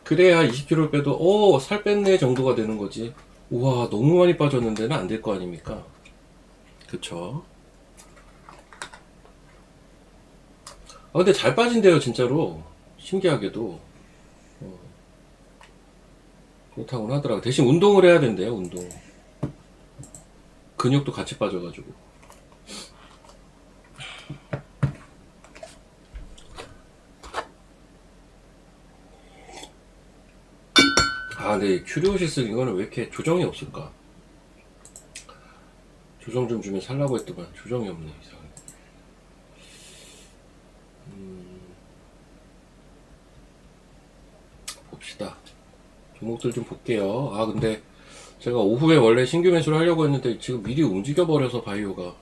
그래야 20kg를 빼도 살 뺐네 정도가 되는 거지. 우와, 너무 많이 빠졌는데는 안 될 거 아닙니까? 그쵸? 근데 잘 빠진대요, 진짜로. 신기하게도. 그렇다고는 하더라고요. 대신 운동을 해야 된대요, 운동. 근육도 같이 빠져가지고. 네, 큐리오시스 이거는 왜 이렇게 조정이 없을까? 조정 좀 주면 살라고 했더만 조정이 없네. 이상하게. 봅시다. 종목들 좀 볼게요. 아 근데 제가 오후에 원래 신규 매수를 하려고 했는데 지금 미리 움직여 버려서 바이오가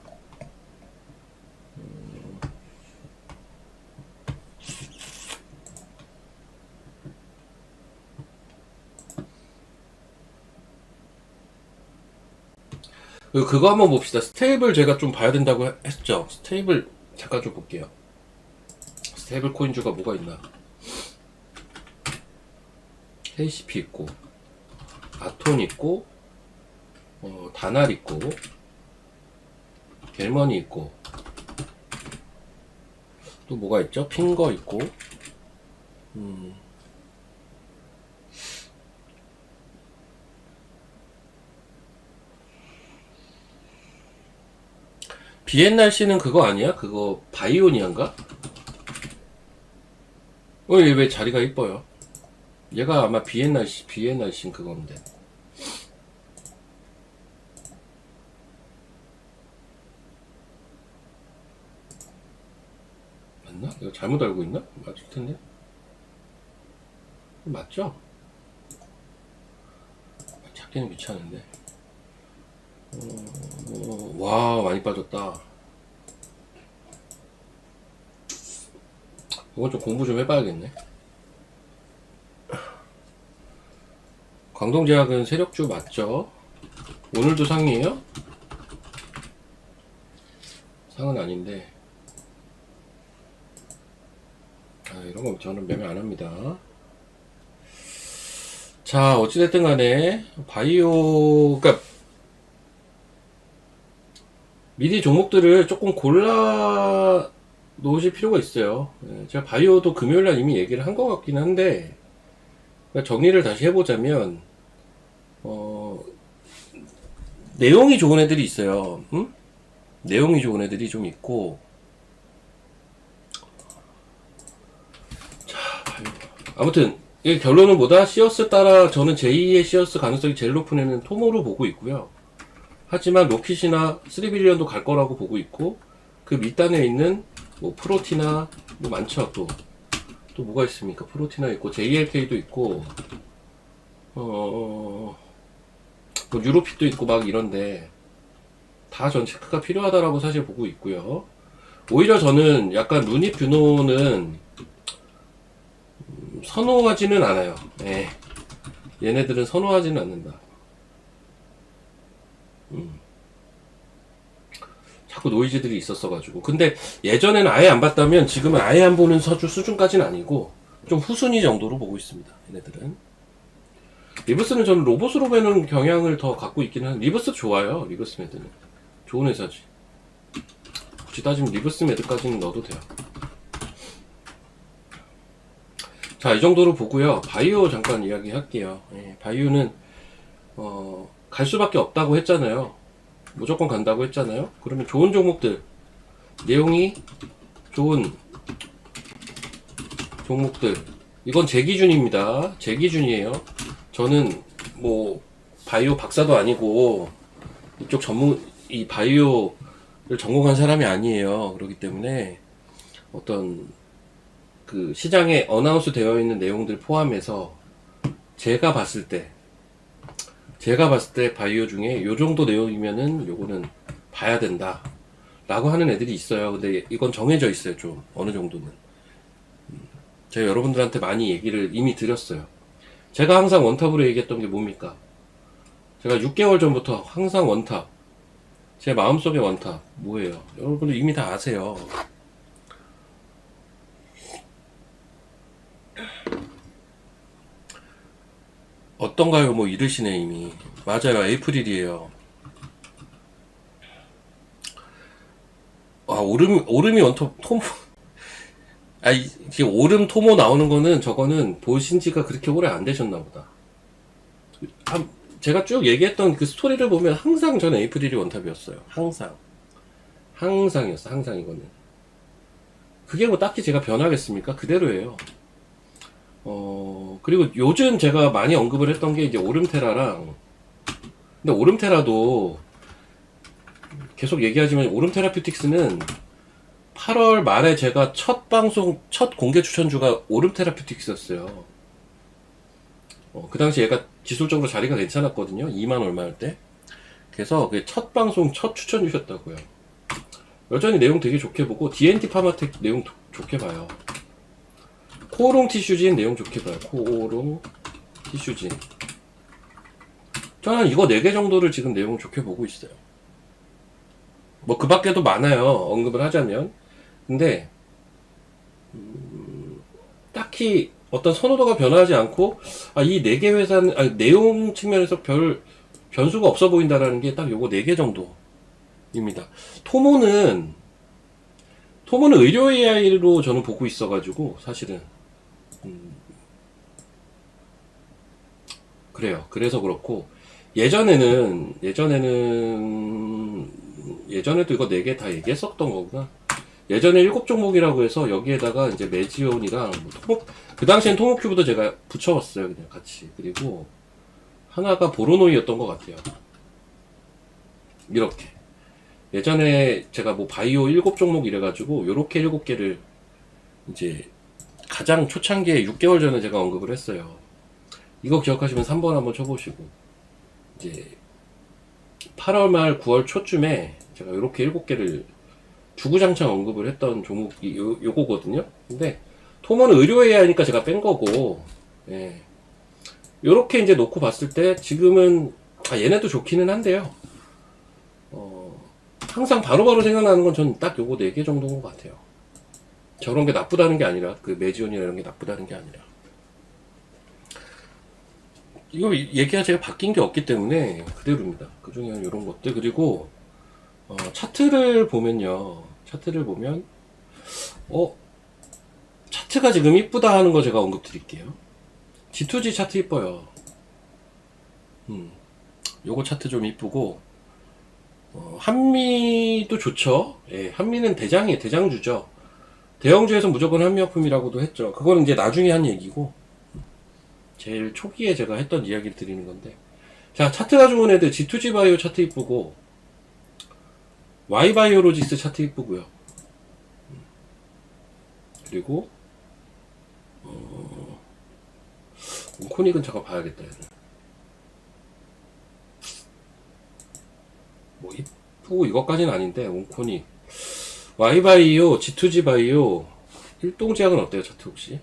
그거 한번 봅시다. 스테이블 제가 좀 봐야 된다고 했죠. 스테이블 잠깐 좀 볼게요. 스테이블 코인주가 뭐가 있나? KCP 있고 아톤 있고 다날 있고 겔머니 있고 또 뭐가 있죠? 핑거 있고 BNRC는 그거 아니야? 그거 바이오니아인가? 얘 왜 자리가 이뻐요? 얘가 아마 BNRC인 그건데. 맞나? 이거 잘못 알고 있나? 맞을 텐데. 맞죠? 찾기는 귀찮은데. 와, 많이 빠졌다. 이건 좀 공부 좀 해봐야겠네. 광동제약은 세력주 맞죠? 오늘도 상이에요? 상은 아닌데. 아, 이런 거 저는 매매 안 합니다. 자, 어찌됐든 간에, 그니까, 미리 종목들을 조금 골라 놓으실 필요가 있어요. 제가 바이오도 금요일날 이미 얘기를 한 것 같긴 한데, 그러니까 정리를 다시 해보자면, 내용이 좋은 애들이 있어요. 응? 내용이 좋은 애들이 좀 있고, 자, 아무튼, 이 결론은 뭐다? 시어스 따라 저는 제2의 시어스 가능성이 제일 높은 애는 토모로 보고 있고요. 하지만 로킷이나 3빌리언도 갈 거라고 보고 있고, 그 밑단에 있는 뭐 프로티나 뭐 많죠. 또 뭐가 있습니까? 프로티나 있고 JLK도 있고 뭐 유로핏도 있고 막 이런데 다 전 체크가 필요하다라고 사실 보고 있고요. 오히려 저는 약간 루니 뷰노는 선호하지는 않아요. 예. 얘네들은 선호하지는 않는다. 자꾸 노이즈들이 있었어가지고. 근데 예전에는 아예 안 봤다면 지금은 아예 안 보는 서주 수준까지는 아니고 좀 후순위 정도로 보고 있습니다. 얘네들은. 리브스는 저는 로봇으로 배는 경향을 더 갖고 있기는 한. 리브스 좋아요. 리브스 매드는 좋은 회사지. 굳이 따지면 리브스 매드까지는 넣어도 돼요. 자, 이 정도로 보고요. 바이오 잠깐 이야기 할게요. 바이오는 갈 수밖에 없다고 했잖아요. 무조건 간다고 했잖아요. 그러면 좋은 종목들, 내용이 좋은 종목들, 이건 제 기준입니다. 제 기준이에요. 저는 뭐 바이오 박사도 아니고 이쪽 이 바이오를 전공한 사람이 아니에요. 그렇기 때문에 어떤 그 시장에 어나운스 되어 있는 내용들 포함해서 제가 봤을 때 바이오 중에 요 정도 내용이면은 요거는 봐야 된다 라고 하는 애들이 있어요. 근데 이건 정해져 있어요. 좀 어느 정도는 제가 여러분들한테 많이 얘기를 이미 드렸어요. 제가 항상 원탑으로 얘기했던 게 뭡니까? 제가 6개월 전부터 항상 원탑, 제 마음속의 원탑 뭐예요? 여러분들 이미 다 아세요. 어떤가요? 뭐 이르시네 이미. 맞아요. 에이프릴이에요. 아, 오름이 원톱 토모. 아, 지금 오름 토모 나오는 거는 저거는 보신 지가 그렇게 오래 안 되셨나 보다. 제가 쭉 얘기했던 그 스토리를 보면 항상 저는 에이프릴이 원탑이었어요. 항상이었어. 항상 이거는. 그게 뭐 딱히 제가 변하겠습니까? 그대로예요. 그리고 요즘 제가 많이 언급을 했던 게 이제 오름테라랑, 근데 오름테라도 계속 얘기하지만 오름 테라퓨틱스는 8월 말에 제가 첫 방송, 첫 공개 추천주가 오름 테라퓨틱스였어요. 그 당시 얘가 기술적으로 자리가 괜찮았거든요. 2만 얼마 할 때. 그래서 첫 방송, 첫 추천주셨다고요. 여전히 내용 되게 좋게 보고, DNT 파마텍 내용 좋게 봐요. 코오롱 티슈진 내용 좋게 봐요. 코오롱 티슈진. 저는 이거 4개 정도를 지금 내용 좋게 보고 있어요. 뭐 그 밖에도 많아요. 언급을 하자면. 근데 딱히 어떤 선호도가 변하지 않고 이 4개 회사는 내용 측면에서 별 변수가 없어 보인다라는 게 딱 요거 4개 정도입니다. 토모는 의료 AI로 저는 보고 있어가지고 사실은 그래요. 그래서 그렇고 예전에도 이거 4개 다 얘기했었던 거구나. 예전에 7종목이라고 해서 여기에다가 이제 매지온이랑 그 당시엔 토모큐브도 제가 붙여봤어요. 그냥 같이. 그리고 하나가 보로노이였던 것 같아요. 이렇게. 예전에 제가 뭐 바이오 7종목 이래가지고 요렇게 7개를 이제 가장 초창기에 6개월 전에 제가 언급을 했어요. 이거 기억하시면 3번 한번 쳐보시고 이제 8월 말 9월 초쯤에 제가 요렇게 7개를 주구장창 언급을 했던 종목이 요거거든요. 근데 토모는 의료 AI니까 제가 뺀 거고, 예. 요렇게 이제 놓고 봤을 때 지금은 얘네도 좋기는 한데요. 항상 바로바로 생각나는 건 전 딱 요거 4개 정도인 것 같아요. 저런 게 나쁘다는 게 아니라, 그 매지온이나 이런 게 나쁘다는 게 아니라. 이거 얘기가 제가 바뀐 게 없기 때문에 그대로입니다. 그 중에 이런 것들. 그리고 차트를 보면요. 차트를 보면 차트가 지금 이쁘다 하는 거 제가 언급 드릴게요. G2G 차트 이뻐요. 요거 차트 좀 이쁘고 한미도 좋죠. 예, 한미는 대장주죠. 대형주에서 무조건 한미약품이라고도 했죠. 그거는 이제 나중에 한 얘기고 제일 초기에 제가 했던 이야기를 드리는 건데, 자, 차트가 좋은 애들 G2G 바이오 차트 이쁘고 Y바이오로직스 차트 이쁘고요. 그리고 온코닉은 잠깐 봐야겠다. 얘는. 뭐 이쁘고 이것까지는 아닌데 온코닉, Y바이오, G2G 바이오, 일동제약은 어때요 차트 혹시?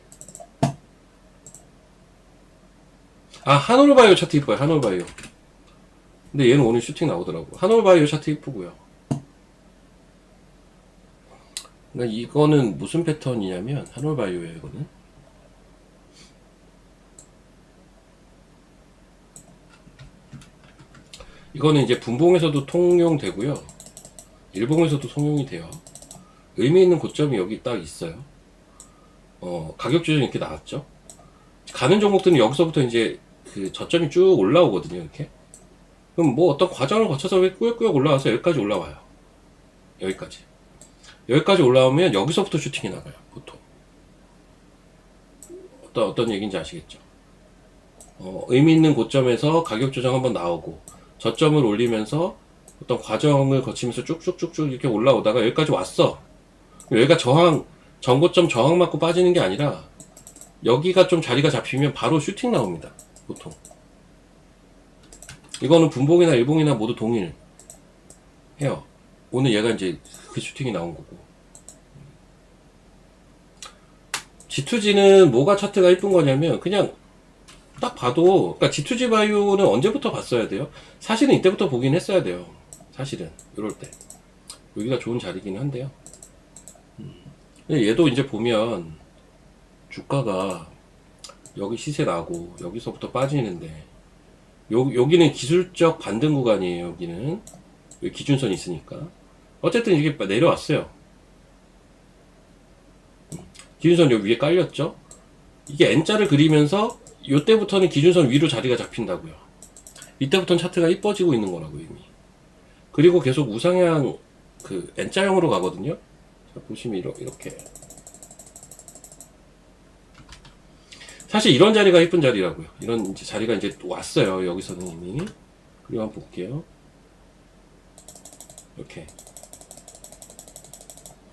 한올바이오 차트 이뻐요. 한올바이오. 근데 얘는 오늘 슈팅 나오더라고. 한올바이오 차트 이쁘고요. 그러니까 이거는 무슨 패턴이냐면 한올바이오예요. 이거는 이제 분봉에서도 통용되고요. 일봉에서도 통용이 돼요. 의미 있는 고점이 여기 딱 있어요. 가격 조정이 이렇게 나왔죠. 가는 종목들은 여기서부터 이제 그 저점이 쭉 올라오거든요. 이렇게. 그럼 뭐 어떤 과정을 거쳐서 꾸역꾸역 올라와서 여기까지 올라와요. 여기까지 올라오면 여기서부터 슈팅이 나가요. 보통. 어떤 얘기인지 아시겠죠? 의미 있는 고점에서 가격 조정 한번 나오고 저점을 올리면서 어떤 과정을 거치면서 쭉쭉쭉쭉 이렇게 올라오다가 여기까지 왔어. 여기가 전고점 저항 맞고 빠지는 게 아니라 여기가 좀 자리가 잡히면 바로 슈팅 나옵니다. 보통. 이거는 분봉이나 일봉이나 모두 동일해요. 오늘 얘가 이제 그 슈팅이 나온 거고. G2G는 뭐가 차트가 이쁜 거냐면 그냥 딱 봐도, 그러니까 G2G 바이오는 언제부터 봤어야 돼요? 사실은 이때부터 보긴 했어야 돼요. 사실은 이럴 때 여기가 좋은 자리긴 한데요. 얘도 이제 보면 주가가 여기 시세 나고 여기서부터 빠지는데 여기는 기술적 반등 구간이에요. 여기는 여기 기준선이 있으니까 어쨌든 이게 내려왔어요. 기준선 여기 위에 깔렸죠. 이게 N자를 그리면서 이때부터는 기준선 위로 자리가 잡힌다고요. 이때부터는 차트가 이뻐지고 있는 거라고 이미. 그리고 계속 우상향 그 N자형으로 가거든요. 자, 보시면 이렇게. 사실 이런 자리가 이쁜 자리라고요. 이런 이제 자리가 이제 왔어요. 여기서는 이미. 그리고 한번 볼게요. 이렇게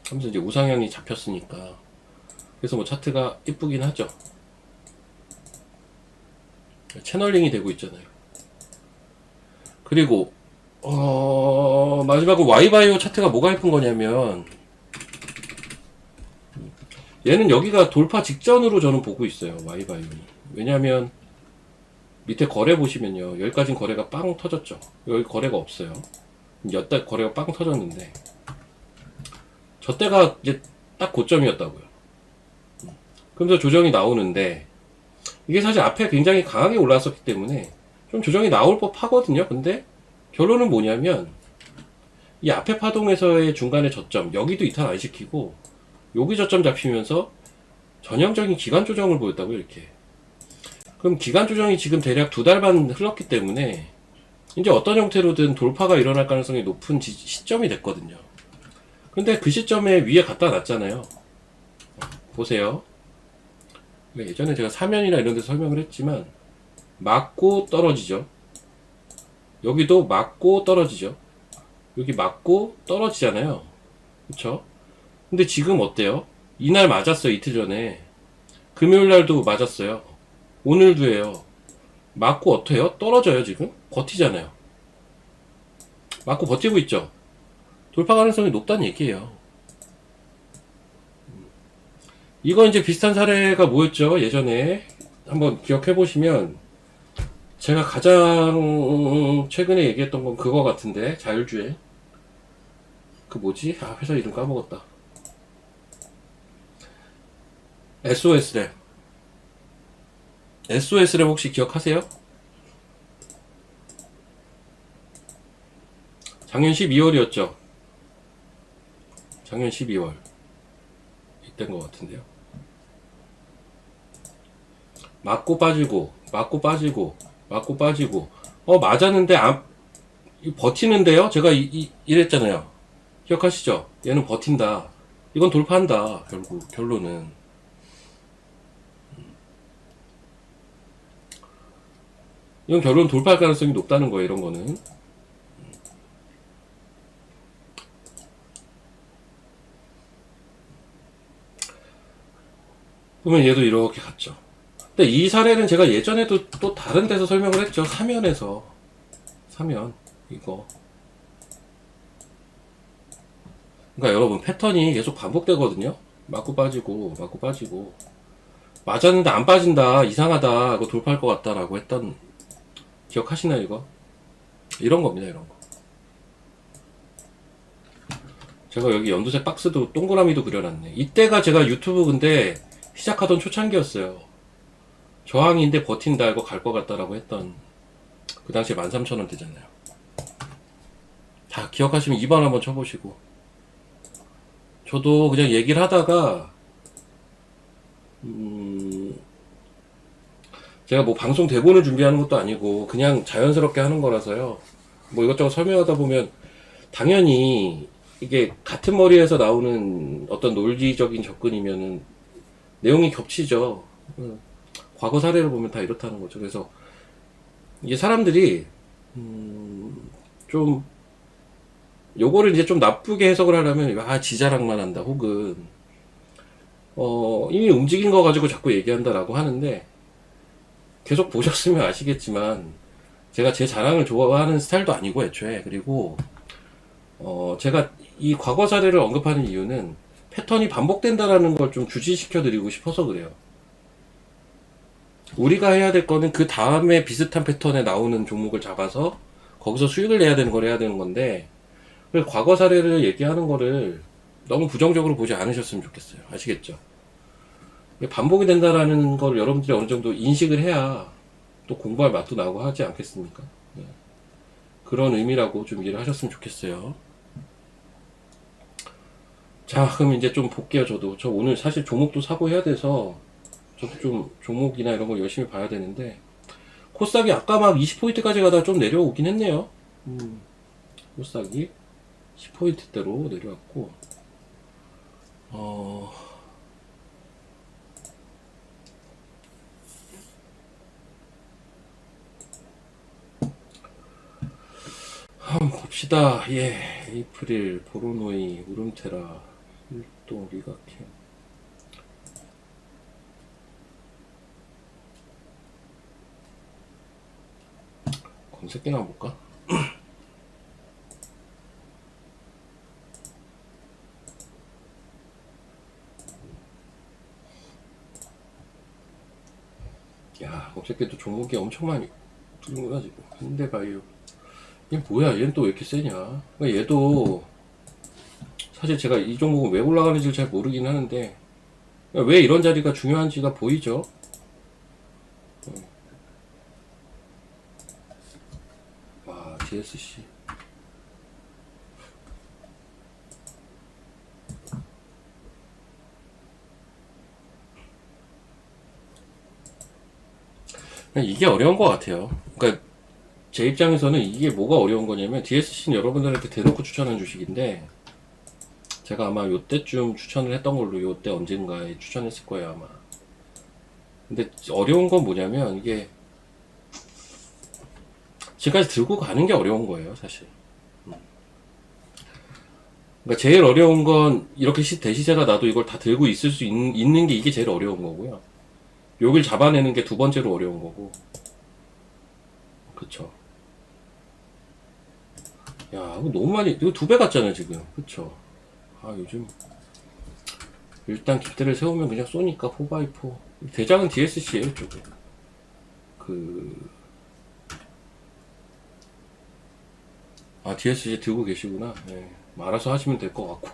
하면서 이제 우상향이 잡혔으니까. 그래서 뭐 차트가 이쁘긴 하죠. 채널링이 되고 있잖아요. 그리고 마지막으로 Y바이오 차트가 뭐가 예쁜 거냐면, 얘는 여기가 돌파 직전으로 저는 보고 있어요. Y바이오는. 왜냐면 밑에 거래 보시면요, 여기까진 거래가 빵 터졌죠. 여기 거래가 없어요. 여기다 거래가 빵 터졌는데, 저 때가 이제 딱 고점이었다고요. 그러면서 조정이 나오는데, 이게 사실 앞에 굉장히 강하게 올라왔었기 때문에 좀 조정이 나올 법 하거든요. 근데 결론은 뭐냐면, 이 앞에 파동에서의 중간에 저점, 여기도 이탈 안 시키고 여기 저점 잡히면서 전형적인 기간 조정을 보였다고요. 이렇게. 그럼 기간 조정이 지금 대략 2달 반 흘렀기 때문에 이제 어떤 형태로든 돌파가 일어날 가능성이 높은 시점이 됐거든요. 근데 그 시점에 위에 갖다 놨잖아요. 보세요. 예전에 제가 사면이나 이런 데서 설명을 했지만, 맞고 떨어지죠. 여기도 맞고 떨어지죠. 여기 맞고 떨어지잖아요. 그쵸? 근데 지금 어때요? 이날 맞았어요. 이틀 전에. 금요일날도 맞았어요. 오늘도 해요. 맞고 어때요? 떨어져요. 지금 버티잖아요. 맞고 버티고 있죠. 돌파 가능성이 높다는 얘기예요. 이거 이제 비슷한 사례가 뭐였죠? 예전에 한번 기억해 보시면, 제가 가장 최근에 얘기했던 건 그거 같은데, 자율주행. 그 뭐지? 아, 회사 이름 까먹었다. SOS랩. SOS랩 혹시 기억하세요? 작년 12월이었죠. 작년 12월. 이때인 것 같은데요. 맞고 빠지고, 맞고 빠지고, 맞고 빠지고. 맞았는데, 버티는데요? 제가 이랬잖아요. 기억하시죠? 얘는 버틴다. 이건 돌파한다. 결론은. 이건 결론 돌파할 가능성이 높다는 거예요. 이런 거는. 그러면 얘도 이렇게 갔죠. 근데 이 사례는 제가 예전에도 또 다른 데서 설명을 했죠. 사면에서. 사면. 이거. 그러니까 여러분, 패턴이 계속 반복되거든요. 맞고 빠지고, 맞고 빠지고. 맞았는데 안 빠진다. 이상하다. 이거 돌파할 것 같다라고 했던, 기억하시나요, 이거? 이런 겁니다, 이런 거. 제가 여기 연두색 박스도 동그라미도 그려놨네. 이때가 제가 유튜브 근데 시작하던 초창기였어요. 저항인데 버틴다, 이거 갈 것 같다라고 했던, 그 당시에 13,000원 되잖아요. 다 기억하시면 2번 한번 쳐보시고. 저도 그냥 얘기를 하다가, 제가 뭐 방송 대본을 준비하는 것도 아니고 그냥 자연스럽게 하는 거라서요. 뭐 이것저것 설명하다 보면 당연히 이게 같은 머리에서 나오는 어떤 논리적인 접근이면은 내용이 겹치죠. 과거 사례를 보면 다 이렇다는 거죠. 그래서 이게 사람들이 좀 요거를 이제 좀 나쁘게 해석을 하려면, 지자랑만 한다, 혹은 이미 움직인 거 가지고 자꾸 얘기한다라고 하는데, 계속 보셨으면 아시겠지만 제가 제 자랑을 좋아하는 스타일도 아니고 애초에. 그리고 제가 이 과거 사례를 언급하는 이유는 패턴이 반복된다라는 걸 좀 주지시켜 드리고 싶어서 그래요. 우리가 해야 될 거는 그 다음에 비슷한 패턴에 나오는 종목을 잡아서 거기서 수익을 내야 되는 걸 해야 되는 건데, 과거 사례를 얘기하는 거를 너무 부정적으로 보지 않으셨으면 좋겠어요. 아시겠죠? 반복이 된다라는 걸 여러분들이 어느 정도 인식을 해야 또 공부할 맛도 나고 하지 않겠습니까? 네. 그런 의미라고 좀 이해를 하셨으면 좋겠어요. 자, 그럼 이제 좀 볼게요. 저 오늘 사실 종목도 사고 해야 돼서 저도 좀 종목이나 이런 걸 열심히 봐야 되는데, 코스닥이 아까 막 20포인트까지 가다가 좀 내려오긴 했네요. 코스닥이 10포인트대로 내려왔고, 한번 봅시다. 예. 에이프릴, 보로노이, 우름테라, 일동, 리가캠. 검색기나 한번 볼까? 야, 검색기도 종목이 엄청 많이 뜨는구나 지금. 현대바이오. 얘 뭐야? 얘는 또 왜 이렇게 세냐? 그러니까 얘도 사실 제가 이 종목은 왜 올라가는지 잘 모르긴 하는데 왜 이런 자리가 중요한지가 보이죠? 와, DSC. 이게 어려운 것 같아요. 그러니까 제 입장에서는 이게 뭐가 어려운 거냐면 DSC는 여러분들한테 대놓고 추천한 주식인데 제가 아마 요때쯤 추천을 했던 걸로 요때 언젠가에 추천했을 거예요 아마. 근데 어려운 건 뭐냐면 이게 지금까지 들고 가는 게 어려운 거예요 사실. 그러니까 제일 어려운 건 이렇게 대시세가 나도 이걸 다 들고 있을 수 있는 게 이게 제일 어려운 거고요. 여길 잡아내는 게 두 번째로 어려운 거고. 그쵸. 야, 이거 너무 많이, 이거 2배 갔잖아요, 지금. 그쵸. 아, 요즘. 일단 깃대를 세우면 그냥 쏘니까 4x4. 대장은 DSC에요, 이쪽에. DSC 들고 계시구나. 네. 알아서 하시면 될 것 같고.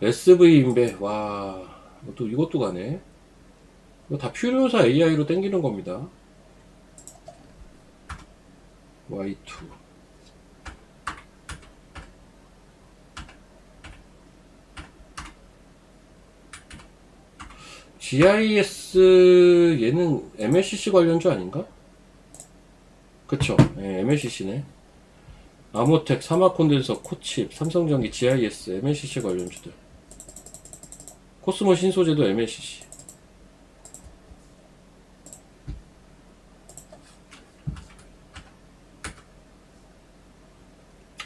SV 인베, 와. 이것도 가네. 이거 다 퓨리오사 AI로 땡기는 겁니다. Y2. GIS 얘는 MLCC 관련주 아닌가? 그쵸. 네, MLCC네. 아모텍, 사마콘덴서, 코칩, 삼성전기, GIS, MLCC 관련주들. 코스모 신소재도 MLCC.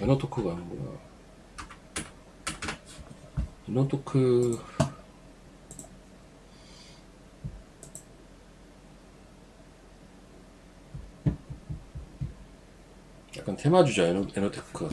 에너토크가 하는구나. 에너토크. 약간 테마주죠, 에너테크.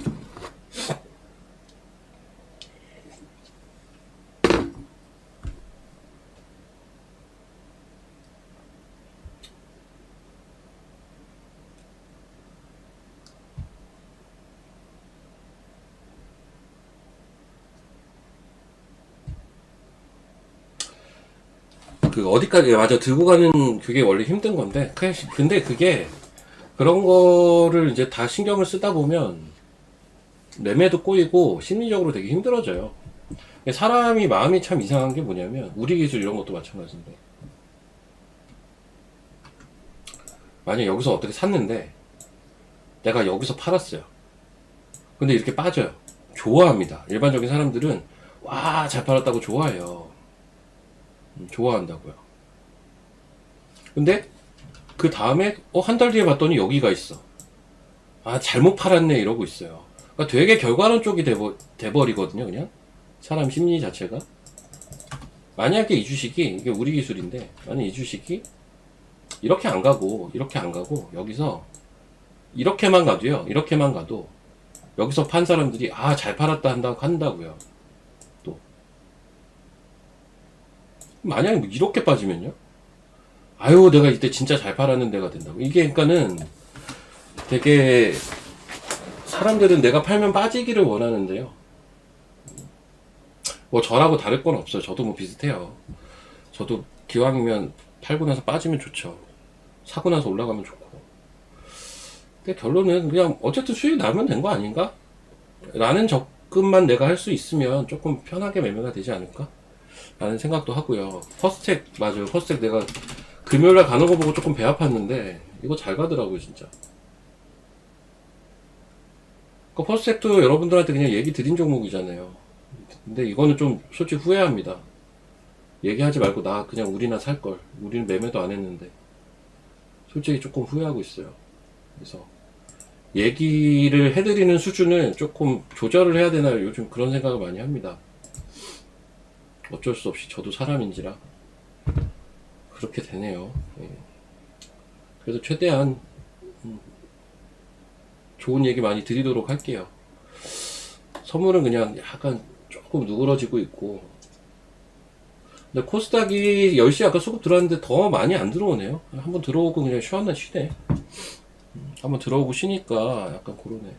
어디까지, 맞아, 들고 가는 그게 원래 힘든 건데, 근데 그게, 그런 거를 이제 다 신경을 쓰다 보면, 매매도 꼬이고, 심리적으로 되게 힘들어져요. 사람이 마음이 참 이상한 게 뭐냐면, 우리 기술 이런 것도 마찬가지인데, 만약 여기서 어떻게 샀는데, 내가 여기서 팔았어요. 근데 이렇게 빠져요. 좋아합니다. 일반적인 사람들은, 와, 잘 팔았다고 좋아해요. 좋아한다고요. 근데 그 다음에 한 달 뒤에 봤더니 여기가 있어. 아, 잘못 팔았네 이러고 있어요. 그러니까 되게 결과론 쪽이 돼버리거든요. 그냥 사람 심리 자체가. 만약에 이 주식이, 이게 우리 기술인데, 만약 이 주식이 이렇게 안 가고 이렇게 안 가고 여기서 이렇게만 가도요, 이렇게만 가도 여기서 판 사람들이 잘 팔았다 한다고요. 또 만약에 뭐 이렇게 빠지면요, 아유 내가 이때 진짜 잘 팔았는데가 된다고. 이게 그러니까는 되게, 사람들은 내가 팔면 빠지기를 원하는데요, 뭐 저라고 다를 건 없어요. 저도 뭐 비슷해요. 저도 기왕이면 팔고 나서 빠지면 좋죠. 사고 나서 올라가면 좋고. 근데 결론은 그냥 어쨌든 수익 나면 된 거 아닌가? 라는 접근만 내가 할 수 있으면 조금 편하게 매매가 되지 않을까? 라는 생각도 하고요. 퍼스텍, 맞아요. 퍼스텍 내가 금요일날 가는 거 보고 조금 배 아팠는데 이거 잘 가더라고요 진짜. 그 퍼스텍도 여러분들한테 그냥 얘기 드린 종목이잖아요. 근데 이거는 좀 솔직히 후회합니다. 얘기하지 말고 나 그냥 우리나 살걸. 우리는 매매도 안 했는데. 솔직히 조금 후회하고 있어요. 그래서 얘기를 해드리는 수준을 조금 조절을 해야 되나 요즘 그런 생각을 많이 합니다. 어쩔 수 없이 저도 사람인지라 그렇게 되네요. 예. 그래도 최대한 좋은 얘기 많이 드리도록 할게요. 선물은 그냥 약간 조금 누그러지고 있고, 근데 코스닥이 10시 아까 수급 들어왔는데 더 많이 안 들어오네요. 한번 들어오고 그냥 쉬었나 쉬네. 한번 들어오고 쉬니까 약간 그러네.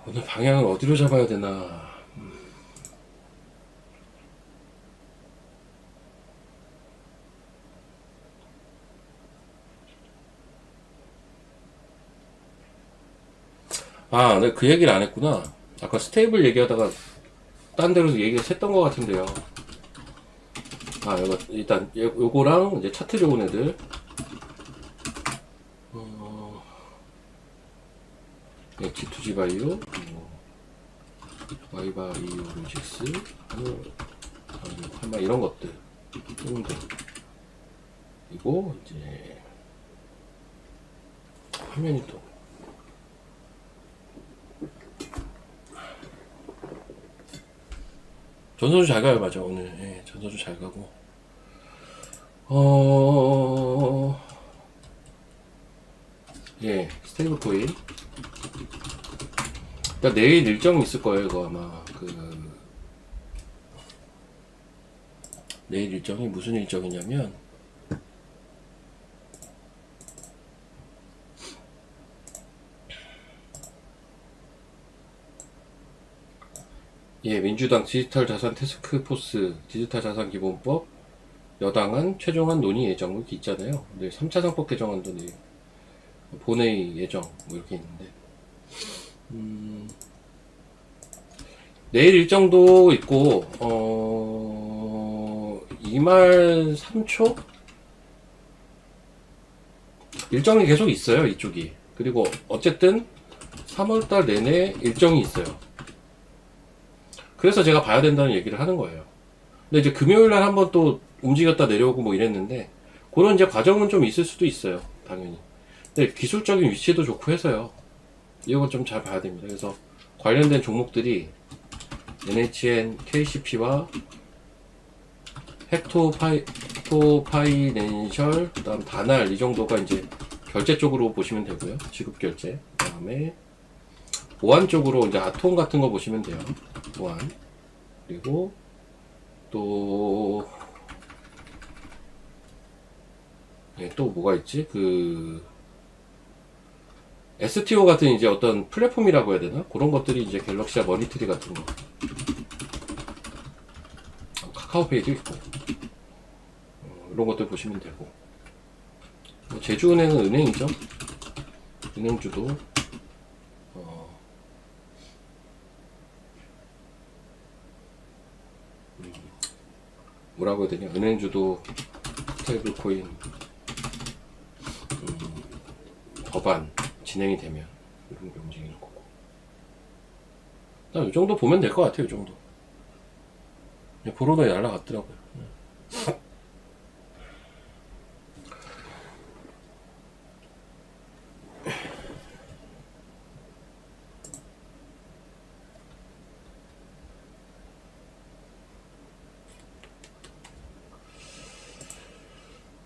오늘 방향을 어디로 잡아야 되나. 아, 내가 그 얘기를 안 했구나. 아까 스테이블 얘기하다가 딴 데로서 얘기가 샜던 것 같은데요. 아, 이거 일단 요거랑 이제 차트 좋은 애들. 네, G2G 바이오, 와이바이오 로직스, 한마 이런 것들. 정도. 그리고 이제 화면이 또 전선주 잘 가요. 맞아. 오늘 예, 전선주 잘 가고 예, 스테이블 코인. 그러니까 내일 일정이 있을 거예요. 이거 아마 내일 일정이 무슨 일정이냐면 예, 민주당 디지털 자산 태스크포스 디지털 자산 기본법 여당안 최종안 논의 예정 이렇게 있잖아요. 네, 3차 상법 개정안도 내일 본회의 예정 뭐 이렇게 있는데 내일 일정도 있고 2말 3초 일정이 계속 있어요. 이쪽이. 그리고 어쨌든 3월달 내내 일정이 있어요. 그래서 제가 봐야 된다는 얘기를 하는 거예요. 근데 이제 금요일날 한번 또 움직였다 내려오고 뭐 이랬는데 그런 이제 과정은 좀 있을 수도 있어요. 당연히. 근데 기술적인 위치도 좋고 해서요. 이건 좀 잘 봐야 됩니다. 그래서 관련된 종목들이 NHN, KCP와 헥토파이낸셜, 그 다음 다날 이 정도가 이제 결제 쪽으로 보시면 되고요. 지급 결제. 그 다음에 보안 쪽으로 이제 아톰 같은 거 보시면 돼요. 보안. 그리고 또, 예, 또 뭐가 있지? STO 같은 이제 어떤 플랫폼이라고 해야 되나? 그런 것들이 이제 갤럭시아 머니터리 같은 거. 카카오페이도 있고. 이런 것들 보시면 되고. 제주은행은 은행이죠. 은행주도 뭐라고 해야 되냐, 은행주도 스테이블 코인 법안 진행이 되면 이런 게 움직이는 거고. 이 정도 보면 될 것 같아요. 이 정도. 보로도 날라갔더라고요.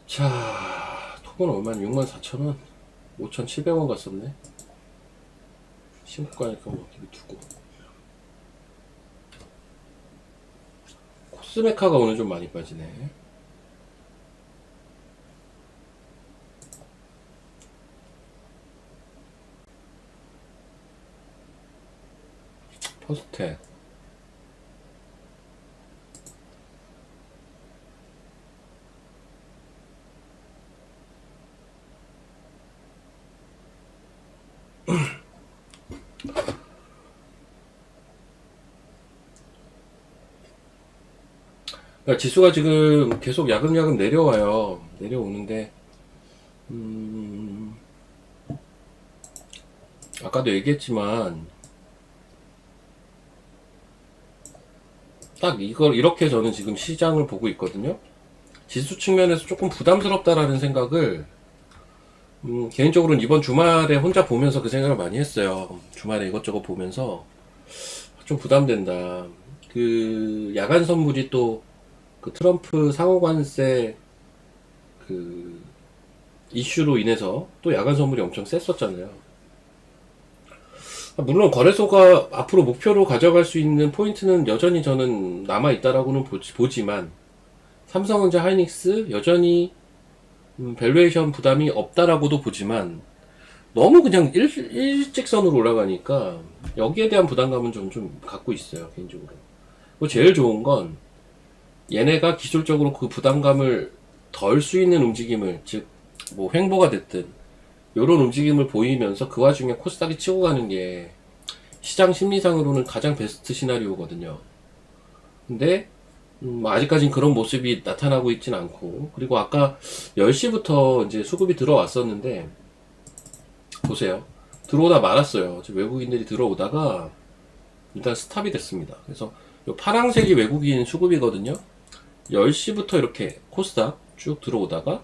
자, 톡은 얼마나 64,000원 5,700원 갔었네. 신고가니까 뭐 기비 두고. 코스메카가 오늘 좀 많이 빠지네. 포스텍 그러니까 지수가 지금 계속 야금야금 내려와요. 내려오는데 아까도 얘기했지만 딱 이걸 이렇게 저는 지금 시장을 보고 있거든요. 지수 측면에서 조금 부담스럽다라는 생각을 개인적으로는 이번 주말에 혼자 보면서 그 생각을 많이 했어요. 주말에 이것저것 보면서 좀 부담된다. 그 야간 선물이 또 그 트럼프 상호관세 그 이슈로 인해서 또 야간 선물이 엄청 셌었잖아요. 물론 거래소가 앞으로 목표로 가져갈 수 있는 포인트는 여전히 저는 남아 있다라고는 보지만 삼성전자 하이닉스 여전히 밸류에이션 부담이 없다라고도 보지만 너무 그냥 일직선으로 올라가니까 여기에 대한 부담감은 좀 갖고 있어요, 개인적으로. 그리고 제일 좋은 건 얘네가 기술적으로 그 부담감을 덜 수 있는 움직임을, 즉 뭐 횡보가 됐든 요런 움직임을 보이면서 그 와중에 코스닥이 치고 가는 게 시장 심리상으로는 가장 베스트 시나리오거든요. 근데 아직까진 그런 모습이 나타나고 있진 않고, 그리고 아까 10시부터 이제 수급이 들어왔었는데 보세요. 들어오다 말았어요. 외국인들이 들어오다가 일단 스탑이 됐습니다. 그래서 요 파란색이 외국인 수급이거든요. 10시부터 이렇게 코스닥 쭉 들어오다가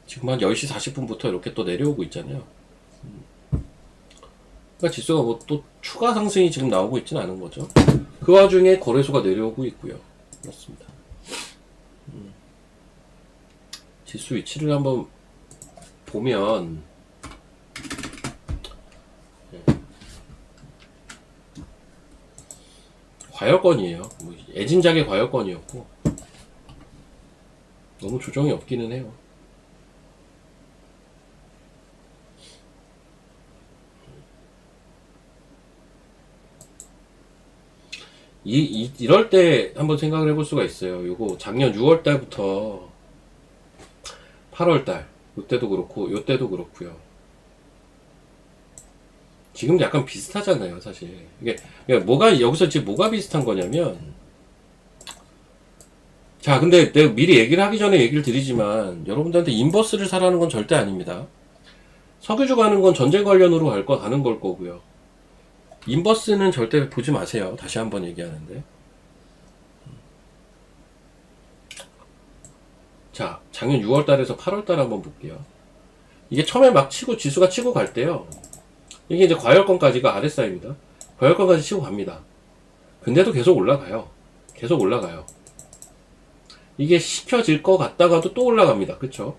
지금 한 10시 40분부터 이렇게 또 내려오고 있잖아요. 그러니까 지수가 뭐 또 추가 상승이 지금 나오고 있지는 않은 거죠. 그 와중에 거래소가 내려오고 있고요. 그렇습니다. 지수 위치를 한번 보면 과열권이에요. 뭐 애진작의 과열권이었고 너무 조정이 없기는 해요. 이럴 때 한번 생각을 해볼 수가 있어요. 요거 작년 6월 달부터 8월 달, 요때도 그렇고, 요때도 그렇고요. 지금 약간 비슷하잖아요, 사실. 이게, 그러니까 여기서 지금 뭐가 비슷한 거냐면, 자, 근데 내가 미리 얘기를 하기 전에 얘기를 드리지만, 여러분들한테 인버스를 사라는 건 절대 아닙니다. 석유주 가는 건 전쟁 관련으로 가는 걸 거고요. 인버스는 절대 보지 마세요. 다시 한번 얘기하는데. 자, 작년 6월 달에서 8월 달 한번 볼게요. 이게 처음에 막 지수가 치고 갈 때요. 이게 이제 과열권까지가 RSI입니다. 과열권까지 치고 갑니다. 근데도 계속 올라가요. 계속 올라가요. 이게 식혀질 것 같다가도 또 올라갑니다. 그쵸?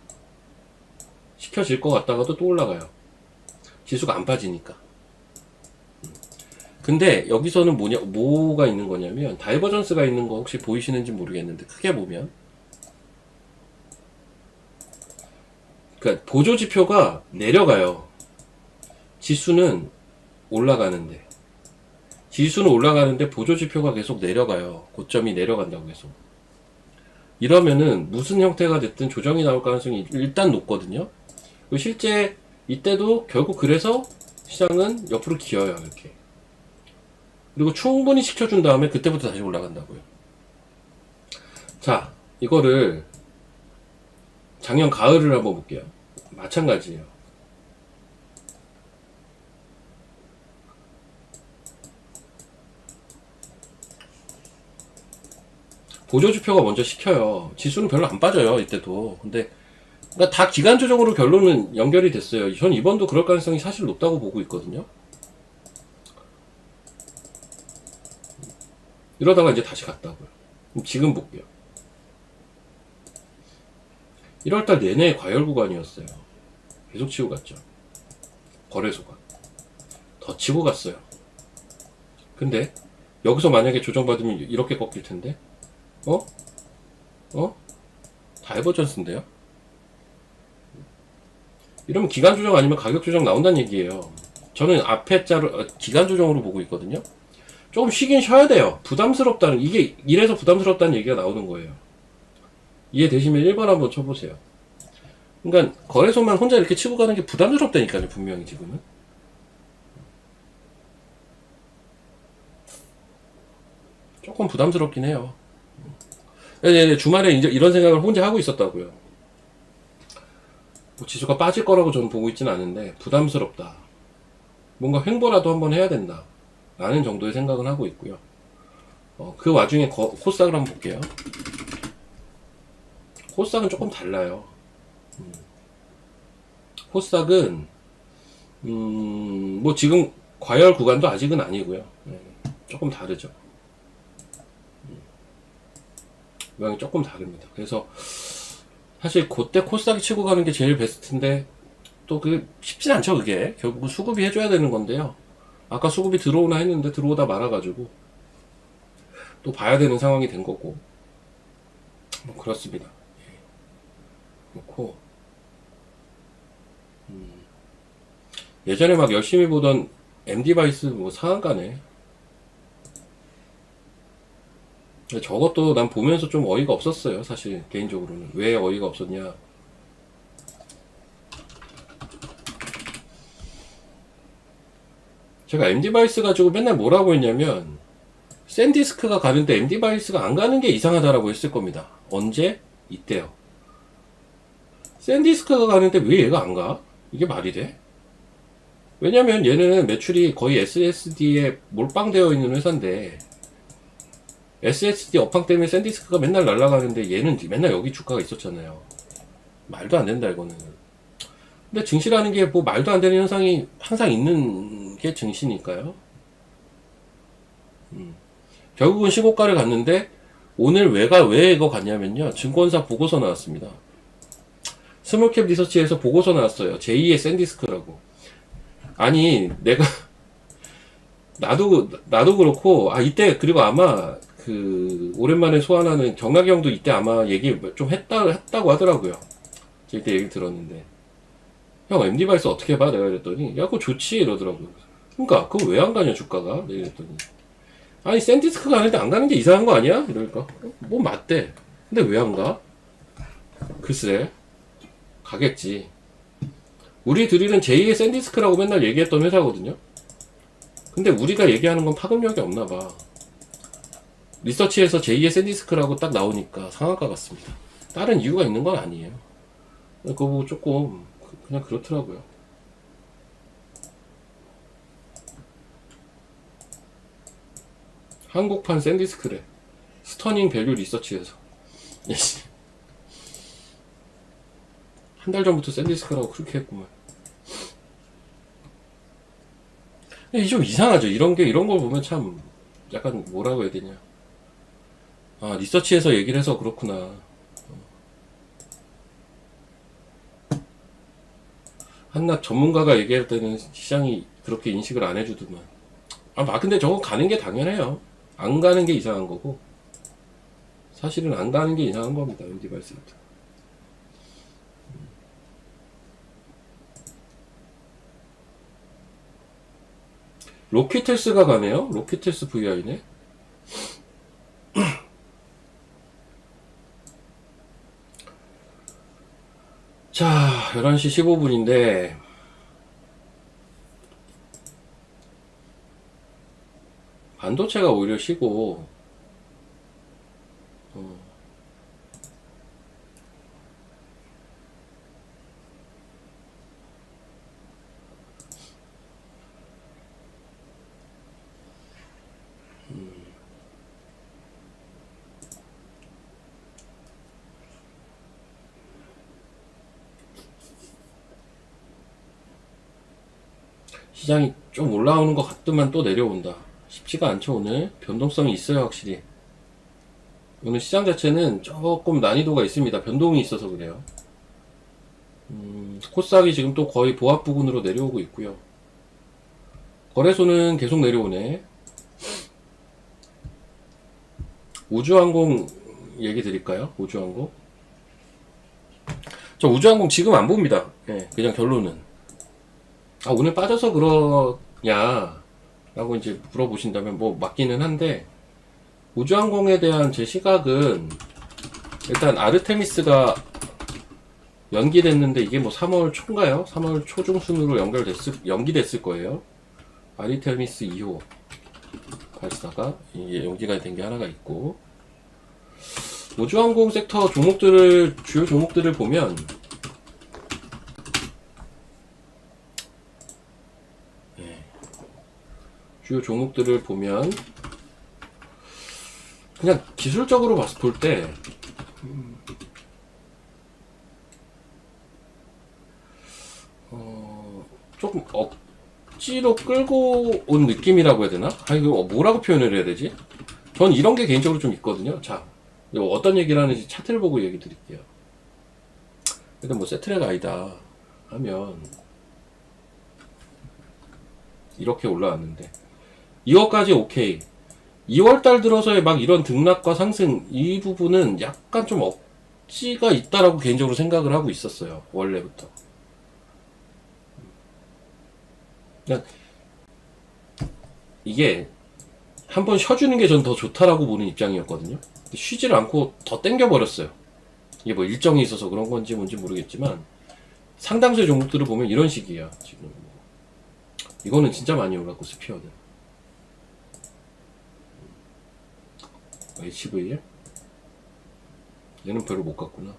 식혀질 것 같다가도 또 올라가요. 지수가 안 빠지니까. 근데 여기서는 뭐가 있는 거냐면, 다이버전스가 있는 거 혹시 보이시는지 모르겠는데, 크게 보면. 그러니까 보조지표가 내려가요. 지수는 올라가는데 보조지표가 계속 내려가요. 고점이 내려간다고 해서. 이러면은 무슨 형태가 됐든 조정이 나올 가능성이 일단 높거든요. 그리고 실제 이때도 결국 그래서 시장은 옆으로 기어요, 이렇게. 그리고 충분히 식혀준 다음에 그때부터 다시 올라간다고요. 자, 이거를 작년 가을을 한번 볼게요. 마찬가지예요. 보조지표가 먼저 식혀요. 지수는 별로 안 빠져요, 이때도. 근데 그러니까 다 기간 조정으로 결론은 연결이 됐어요. 전 이번도 그럴 가능성이 사실 높다고 보고 있거든요. 이러다가 이제 다시 갔다고요. 지금 볼게요. 1월달 내내 과열 구간이었어요. 계속 치고 갔죠. 거래소가 더 치고 갔어요. 근데 여기서 만약에 조정받으면 이렇게 꺾일 텐데, 다이버전스인데요? 이러면 기간 조정 아니면 가격 조정 나온다는 얘기예요. 저는 앞에 자로 기간 조정으로 보고 있거든요. 조금 쉬긴 쉬어야 돼요. 부담스럽다는, 이게 이래서 부담스럽다는 얘기가 나오는 거예요. 이해되시면 1번 한번 쳐보세요. 그러니까 거래소만 혼자 이렇게 치고 가는 게 부담스럽다니까요, 분명히 지금은. 조금 부담스럽긴 해요. 주말에 이제 이런 생각을 혼자 하고 있었다고요. 뭐 지수가 빠질 거라고 저는 보고 있지는 않은데 부담스럽다. 뭔가 횡보라도 한번 해야 된다 라는 정도의 생각은 하고 있고요. 그 와중에 코스닥을 한번 볼게요. 코스닥은 조금 달라요. 코스닥은 뭐 지금 과열 구간도 아직은 아니고요. 조금 다르죠. 모양이 조금 다릅니다. 그래서 사실 그때 코스닥이 치고 가는 게 제일 베스트인데 또 그게 쉽진 않죠. 그게 결국은 수급이 해줘야 되는 건데요. 아까 수급이 들어오나 했는데 들어오다 말아가지고 또 봐야 되는 상황이 된 거고 뭐 그렇습니다. 그렇고 예전에 막 열심히 보던 MD바이스 뭐 상한가네. 저것도 난 보면서 좀 어이가 없었어요. 사실 개인적으로는. 왜 어이가 없었냐, 제가 MD바이스 가지고 맨날 뭐라고 했냐면 샌디스크가 가는데 MD바이스가 안 가는 게 이상하다라고 했을 겁니다. 언제? 이때요. 샌디스크가 가는데 왜 얘가 안 가? 이게 말이 돼? 왜냐면 얘는 매출이 거의 SSD에 몰빵되어 있는 회사인데 SSD 업황 때문에 샌디스크가 맨날 날아가는데 얘는 맨날 여기 주가가 있었잖아요. 말도 안 된다 이거는. 근데 증시라는 게 뭐 말도 안 되는 현상이 항상 있는 게 증시니까요. 결국은 시고가를 갔는데 오늘 왜 이거 갔냐면요. 증권사 보고서 나왔습니다. 스몰캡 리서치에서 보고서 나왔어요. 제2의 샌디스크라고. 아니 내가 나도 그렇고 이때 그리고 아마 그 오랜만에 소환하는 경락이 형도 이때 아마 얘기 좀 했다고 하더라고요. 저 이때 얘기 들었는데 형 MD바이스 어떻게 봐? 내가 이랬더니 야 그거 좋지 이러더라고요. 그러니까 그거 왜 안 가냐 주가가? 내가 이랬더니 아니 샌디스크 가는데 안 가는 게 이상한 거 아니야? 이러니까 뭐 맞대. 근데 왜 안 가? 글쎄 가겠지. 우리 들이는 제2의 샌디스크라고 맨날 얘기했던 회사거든요. 근데 우리가 얘기하는 건 파급력이 없나 봐. 리서치에서 제2의 샌디스크라고 딱 나오니까 상한가 같습니다. 다른 이유가 있는 건 아니에요. 그거 보고 조금 그냥 그렇더라고요. 한국판 샌디스크래. 스터닝 밸류 리서치에서. 한 달 전부터 샌디스크라고 그렇게 했구만. 이게 좀 이상하죠. 이런 걸 보면 참 약간 뭐라고 해야 되냐. 리서치에서 얘기를 해서 그렇구나. 한낱 전문가가 얘기할 때는 시장이 그렇게 인식을 안 해주더만. 근데 저거 가는 게 당연해요. 안 가는 게 이상한 거고. 사실은 안 가는 게 이상한 겁니다. MD바이스부터. 로키텔스가 가네요. 로키텔스 VI네. 자, 11시 15분인데 반도체가 오히려 쉬고 시장이 좀 올라오는 것 같더만 또 내려온다. 쉽지가 않죠. 오늘 변동성이 있어요. 확실히 오늘 시장 자체는 조금 난이도가 있습니다. 변동이 있어서 그래요. 코스닥이 지금 또 거의 보합 부근으로 내려오고 있고요. 거래소는 계속 내려오네. 우주항공 얘기 드릴까요? 우주항공. 저 우주항공 지금 안 봅니다. 그냥 결론은. 오늘 빠져서 그러냐 라고 이제 물어보신다면 뭐 맞기는 한데, 우주항공에 대한 제 시각은 일단 아르테미스가 연기됐는데 이게 뭐 3월 초인가요? 3월 초 중순으로 연기됐을 거예요. 아르테미스 2호 발사가 이게 연기가 된 게 하나가 있고, 우주항공 섹터 주요 종목들을 보면 주요 종목들을 보면 그냥 기술적으로 볼 때 조금 억지로 끌고 온 느낌이라고 해야 되나? 아, 이거 뭐라고 표현을 해야 되지? 전 이런 게 개인적으로 좀 있거든요. 자, 어떤 얘기를 하는지 차트를 보고 얘기 드릴게요. 일단 뭐 세트레가 아니다 하면 이렇게 올라왔는데 2월까지 오케이. 2월달 들어서의 막 이런 등락과 상승 이 부분은 약간 좀 억지가 있다라고 개인적으로 생각을 하고 있었어요. 원래부터. 그러니까 이게 한번 쉬어주는 게 전 더 좋다라고 보는 입장이었거든요. 쉬지를 않고 더 땡겨버렸어요. 이게 뭐 일정이 있어서 그런 건지 뭔지 모르겠지만 상당수의 종목들을 보면 이런 식이에요. 지금 이거는 진짜 많이 올랐고 스피어는 HVL 얘는 별로 못 갔구나.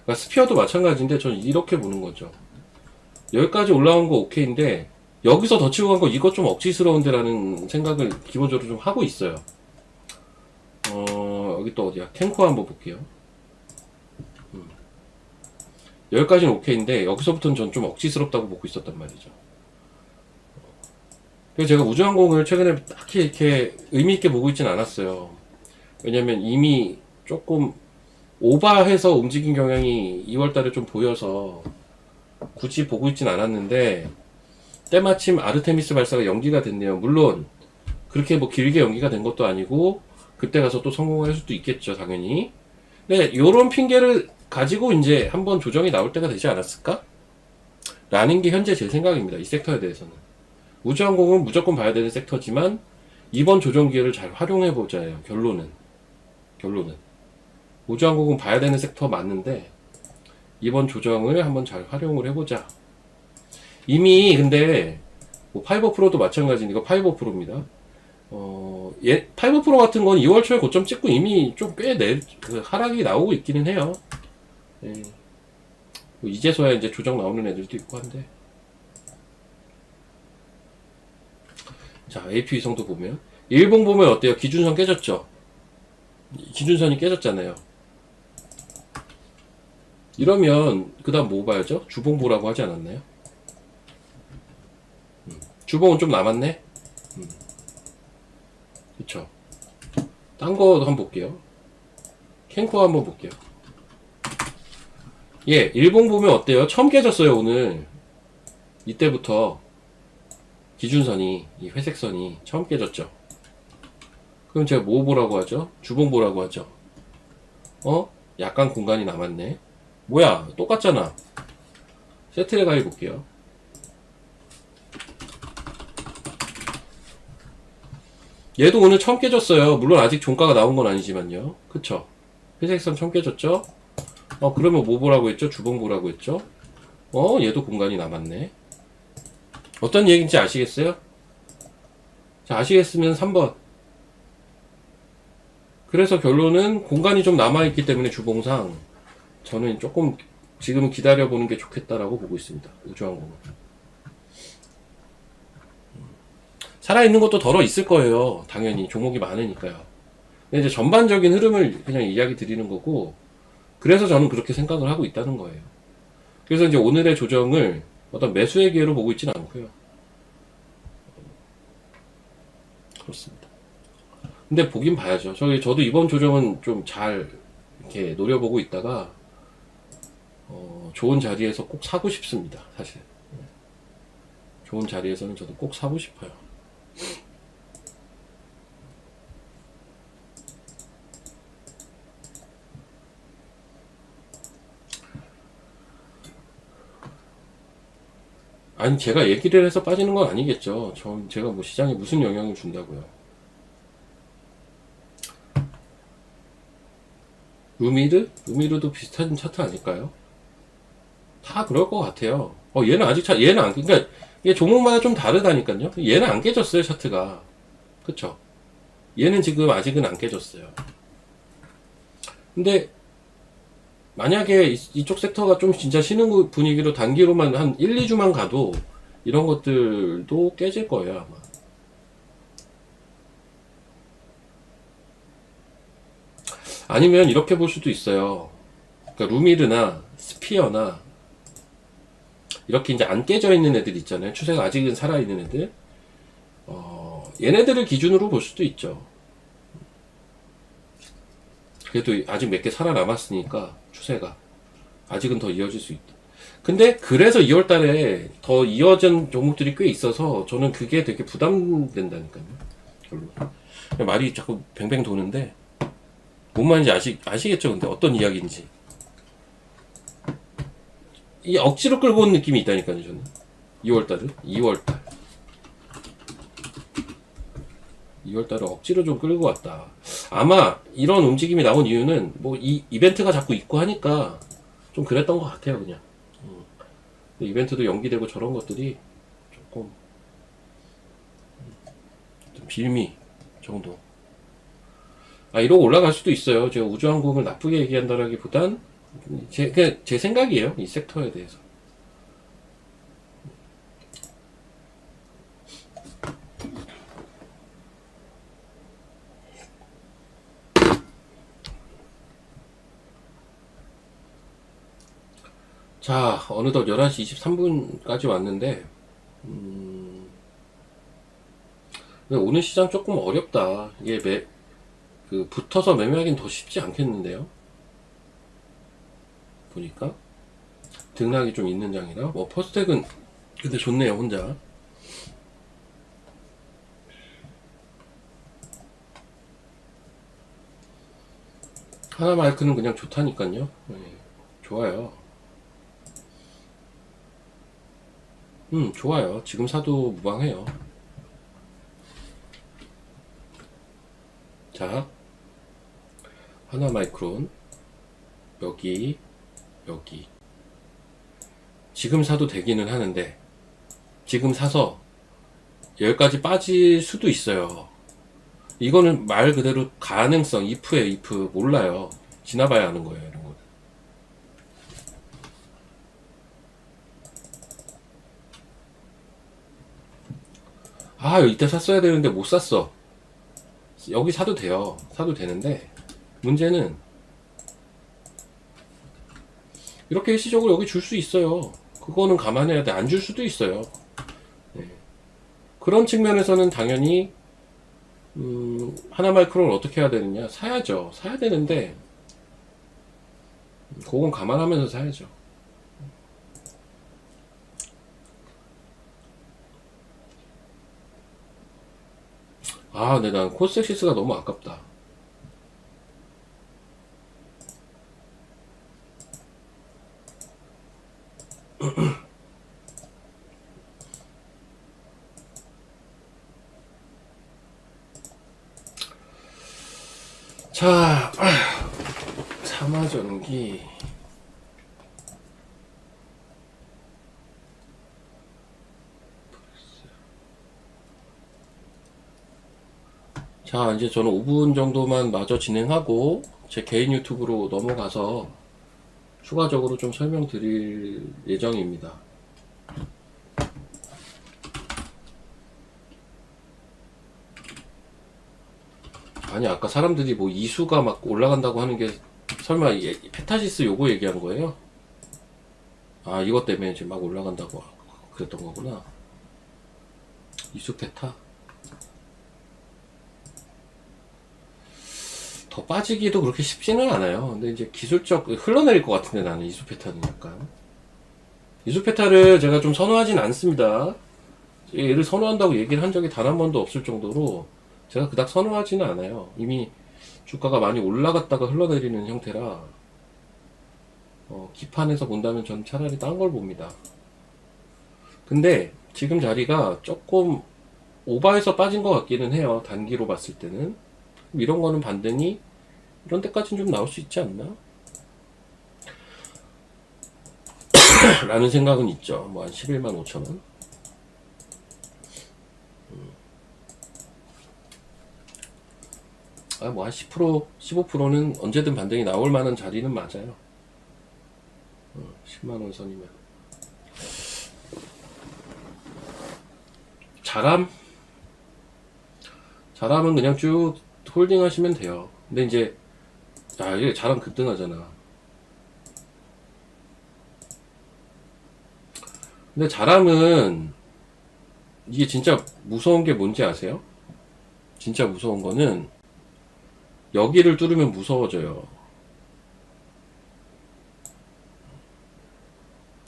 그러니까 스피어도 마찬가지인데 저는 이렇게 보는 거죠. 여기까지 올라온 거 오케이인데 여기서 더 치고 간 거 이거 좀 억지스러운데 라는 생각을 기본적으로 좀 하고 있어요. 여기 또 어디야? 캔코 한번 볼게요. 여기까지는 오케이인데 여기서부터는 전 좀 억지스럽다고 보고 있었단 말이죠. 그래서 제가 우주항공을 최근에 딱히 이렇게 의미있게 보고 있진 않았어요. 왜냐면 이미 조금 오버해서 움직인 경향이 2월달에 좀 보여서 굳이 보고 있진 않았는데 때마침 아르테미스 발사가 연기가 됐네요. 물론 그렇게 뭐 길게 연기가 된 것도 아니고 그때 가서 또 성공할 수도 있겠죠, 당연히. 근데 요런 핑계를 가지고 이제 한번 조정이 나올 때가 되지 않았을까? 라는 게 현재 제 생각입니다. 이 섹터에 대해서는. 우주항공은 무조건 봐야 되는 섹터지만 이번 조정 기회를 잘 활용해보자예요. 결론은. 우주항공은 봐야 되는 sek터 맞는데 이번 조정을 한번 잘 활용을 해보자. 이미 근데 뭐 파이버 프로도 마찬가지인데 이거 파이버 프로입니다. 파이버 프로 같은 건 2월 초에 고점 찍고 이미 좀 꽤 그 하락이 나오고 있기는 해요. 예. 뭐 이제서야 이제 조정 나오는 애들도 있고 한데. 자, AP 위성도 보면 일봉 보면 어때요? 기준선 깨졌죠? 기준선이 깨졌잖아요. 이러면 그 다음 뭐 봐야죠? 주봉 보라고 하지 않았나요? 주봉은 좀 남았네? 그쵸. 딴 거 한번 볼게요. 캔코 한번 볼게요. 예, 일봉 보면 어때요? 처음 깨졌어요, 오늘. 이때부터 기준선이, 이 회색선이 처음 깨졌죠. 그럼 제가 뭐 보라고 하죠? 주봉 보라고 하죠. 약간 공간이 남았네. 뭐야, 똑같잖아. 세트를 가해볼게요. 얘도 오늘 처음 깨졌어요. 물론 아직 종가가 나온 건 아니지만요. 그쵸? 회색선 처음 깨졌죠? 그러면 뭐 보라고 했죠? 주봉 보라고 했죠? 얘도 공간이 남았네. 어떤 얘기인지 아시겠어요? 자, 아시겠으면 3번. 그래서 결론은 공간이 좀 남아있기 때문에 주봉상 저는 조금 지금 기다려보는 게 좋겠다라고 보고 있습니다. 우주항공은. 살아있는 것도 덜어 있을 거예요. 당연히 종목이 많으니까요. 근데 이제 전반적인 흐름을 그냥 이야기 드리는 거고, 그래서 저는 그렇게 생각을 하고 있다는 거예요. 그래서 이제 오늘의 조정을 어떤 매수의 기회로 보고 있지는 않고요. 그렇습니다. 근데 보긴 봐야죠. 저도 이번 조정은 좀 잘 이렇게 노려보고 있다가 좋은 자리에서 꼭 사고 싶습니다. 사실 좋은 자리에서는 저도 꼭 사고 싶어요. 아니 제가 얘기를 해서 빠지는 건 아니겠죠. 제가 뭐 시장에 무슨 영향을 준다고요. 루미르도 비슷한 차트 아닐까요? 다 그럴 것 같아요. 얘는 아직 얘는 안, 그러니까 이게 종목마다 좀 다르다니까요. 얘는 안 깨졌어요, 차트가. 그쵸? 얘는 지금 아직은 안 깨졌어요. 근데 만약에 이쪽 섹터가 좀 진짜 쉬는 분위기로 단기로만 한 1, 2주만 가도 이런 것들도 깨질 거예요, 아마. 아니면 이렇게 볼 수도 있어요. 그러니까 루미르나 스피어나 이렇게 이제 안 깨져 있는 애들 있잖아요. 추세가 아직은 살아있는 애들. 얘네들을 기준으로 볼 수도 있죠. 그래도 아직 몇 개 살아남았으니까 추세가 아직은 더 이어질 수 있다. 근데 그래서 2월 달에 더 이어진 종목들이 꽤 있어서 저는 그게 되게 부담된다니까요. 별로. 말이 자꾸 뱅뱅 도는데 뭔 말인지 아시겠죠? 근데 어떤 이야기인지. 이 억지로 끌고 온 느낌이 있다니까요, 저는. 2월달을. 2월달. 2월달을 억지로 좀 끌고 왔다. 아마 이런 움직임이 나온 이유는 뭐 이 이벤트가 자꾸 있고 하니까 좀 그랬던 것 같아요, 그냥. 이벤트도 연기되고 저런 것들이 조금 좀 빌미 정도. 이러고 올라갈 수도 있어요. 제가 우주항공을 나쁘게 얘기한다라기보단 그냥 제 생각이에요. 이 섹터에 대해서. 자, 어느덧 11시 23분까지 왔는데, 오늘 시장 조금 어렵다. 이게 붙어서 매매하기는 더 쉽지 않겠는데요? 보니까. 등락이 좀 있는 장이라. 뭐, 퍼스텍은 근데 좋네요, 혼자. 하나마이크는 그냥 좋다니까요. 네, 좋아요. 좋아요. 지금 사도 무방해요. 자, 하나마이크론. 여기. 지금 사도 되기는 하는데, 지금 사서 여기까지 빠질 수도 있어요. 이거는 말 그대로 가능성, if에 if 몰라요. 지나봐야 하는 거예요, 이런 거. 이때 샀어야 되는데 못 샀어. 여기 사도 돼요. 사도 되는데, 문제는, 이렇게 일시적으로 여기 줄 수 있어요. 그거는 감안해야 돼. 안 줄 수도 있어요. 네. 그런 측면에서는 당연히, 하나마이크론을 어떻게 해야 되느냐? 사야죠. 사야 되는데, 그건 감안하면서 사야죠. 근데 난 코스엑시스가 너무 아깝다. 자, 삼화전기. 자, 이제 저는 5분 정도만 마저 진행하고 제 개인 유튜브로 넘어가서 추가적으로 좀 설명드릴 예정입니다. 아니, 아까 사람들이 뭐 이수가 막 올라간다고 하는 게 설마 페타시스 요거 얘기한 거예요? 이것 때문에 지금 막 올라간다고 그랬던 거구나. 이수 페타? 더 빠지기도 그렇게 쉽지는 않아요. 근데 이제 기술적 흘러내릴 것 같은데 나는 이수페타는 약간 이수페타를 제가 좀 선호하진 않습니다. 얘를 선호한다고 얘기를 한 적이 단 한 번도 없을 정도로 제가 그닥 선호하지는 않아요. 이미 주가가 많이 올라갔다가 흘러내리는 형태라 기판에서 본다면 저는 차라리 딴 걸 봅니다. 근데 지금 자리가 조금 오바해서 빠진 것 같기는 해요. 단기로 봤을 때는. 이런 거는 반등이 이런 데까지는 좀 나올 수 있지 않나? 라는 생각은 있죠. 뭐 한 11만 5천 원. 뭐 한 10%, 15%는 언제든 반등이 나올 만한 자리는 맞아요. 10만 원 선이면. 자람은 그냥 쭉 홀딩 하시면 돼요. 근데 이제 아, 이게 자랑 급등하잖아. 근데 자람은 이게 진짜 무서운 게 뭔지 아세요? 진짜 무서운 거는 여기를 뚫으면 무서워져요.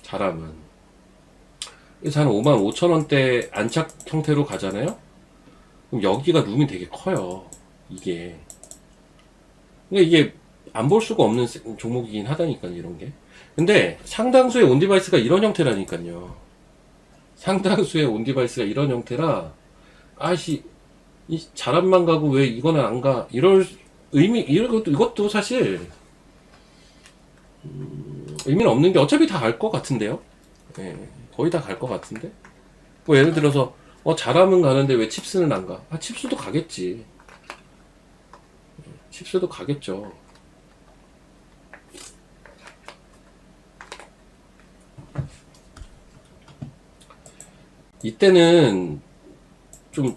자람은. 그래서 한 55,000원대 안착 형태로 가잖아요? 그럼 여기가 룸이 되게 커요. 이게. 그러니까 이게 안 볼 수가 없는 종목이긴 하다니까요, 이런 게. 근데 상당수의 온디바이스가 이런 형태라니까요. 상당수의 온디바이스가 이런 형태라, 아씨, 이 자람만 가고 왜 이거는 안 가? 이럴 이것도 사실 의미는 없는 게 어차피 다 갈 것 같은데요. 예, 거의 다 갈 것 같은데. 뭐 예를 들어서 자람은 가는데 왜 칩스는 안 가? 아, 칩스도 가겠지. 칩스도 가겠죠. 이때는 좀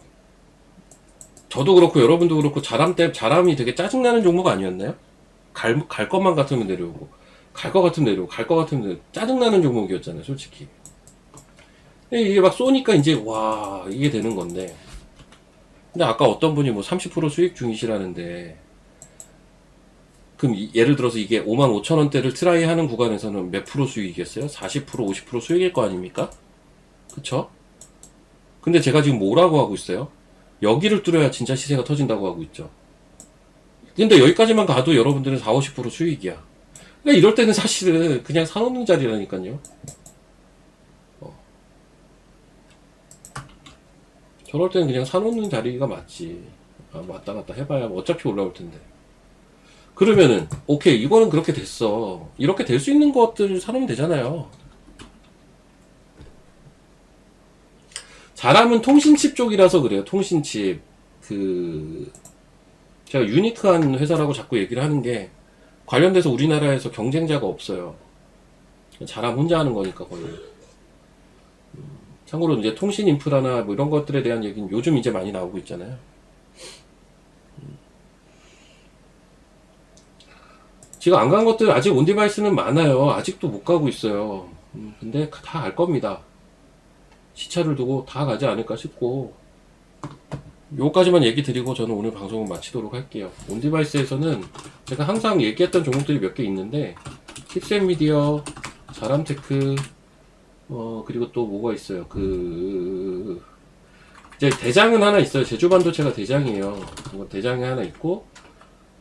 저도 그렇고 여러분도 그렇고 자람이 되게 짜증나는 종목 아니었나요? 갈 것만 같으면 내려오고 갈 것 같으면 내려오고 갈 것 같으면 내려오고 짜증나는 종목이었잖아요, 솔직히. 이게 막 쏘니까 이제 와, 이게 되는 건데. 근데 아까 어떤 분이 뭐 30% 수익 중이시라는데, 그럼 예를 들어서 이게 55,000원대를 트라이 하는 구간에서는 몇 프로 수익이겠어요? 40%, 50% 수익일 거 아닙니까? 그쵸? 근데 제가 지금 뭐라고 하고 있어요? 여기를 뚫어야 진짜 시세가 터진다고 하고 있죠. 근데 여기까지만 가도 여러분들은 4, 50% 수익이야. 그러니까 이럴 때는 사실은 그냥 사놓는 자리라니까요. 저럴 때는 그냥 사놓는 자리가 맞지. 아, 왔다 갔다 해봐야 뭐 어차피 올라올 텐데. 그러면은 오케이, 이거는 그렇게 됐어. 이렇게 될 수 있는 것들 사놓으면 되잖아요. 잘하면 통신칩 쪽이라서 그래요. 통신칩. 제가 유니크한 회사라고 자꾸 얘기를 하는 게, 관련돼서 우리나라에서 경쟁자가 없어요. 잘하면 혼자 하는 거니까 거의. 참고로 이제 통신 인프라나 뭐 이런 것들에 대한 얘기는 요즘 이제 많이 나오고 있잖아요. 지금 안 간 것들 아직 온디바이스는 많아요. 아직도 못 가고 있어요. 근데 다 알 겁니다. 시차를 두고 다 가지 않을까 싶고, 요까지만 얘기 드리고 저는 오늘 방송을 마치도록 할게요. 온디바이스에서는 제가 항상 얘기했던 종목들이 몇 개 있는데, 칩셋미디어, 자람테크, 그리고 또 뭐가 있어요. 이제 대장은 하나 있어요. 제주반도체가 대장이에요. 대장이 하나 있고,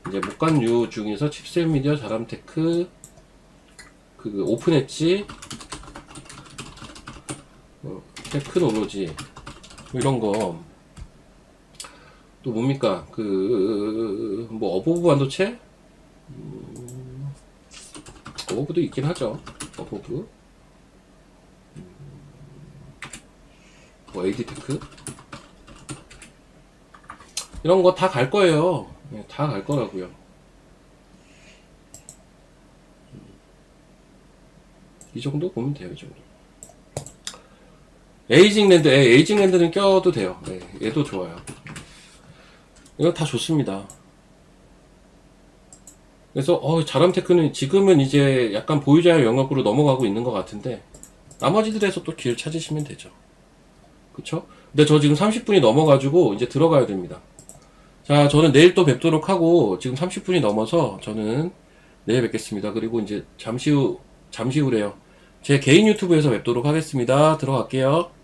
이제 목간류 중에서 칩셋미디어, 자람테크, 오픈엣지, 테크놀로지, 뭐 이런 거. 또 뭡니까? 뭐, 어보브 반도체? 어보브도 있긴 하죠. 어보브. 뭐, AD테크? 이런 거 다 갈 거예요. 다 갈 거라고요. 이 정도 보면 돼요, 이 정도. 에이징랜드는 껴도 돼요. 네, 얘도 좋아요. 이거 다 좋습니다. 그래서 자람테크는 지금은 이제 약간 보유자의 영역으로 넘어가고 있는 것 같은데, 나머지들에서 또 기회를 찾으시면 되죠. 그쵸? 근데 저 지금 30분이 넘어가지고 이제 들어가야 됩니다. 자, 저는 내일 또 뵙도록 하고, 지금 30분이 넘어서 저는 내일 뵙겠습니다. 그리고 이제 잠시 후래요. 제 개인 유튜브에서 뵙도록 하겠습니다. 들어갈게요.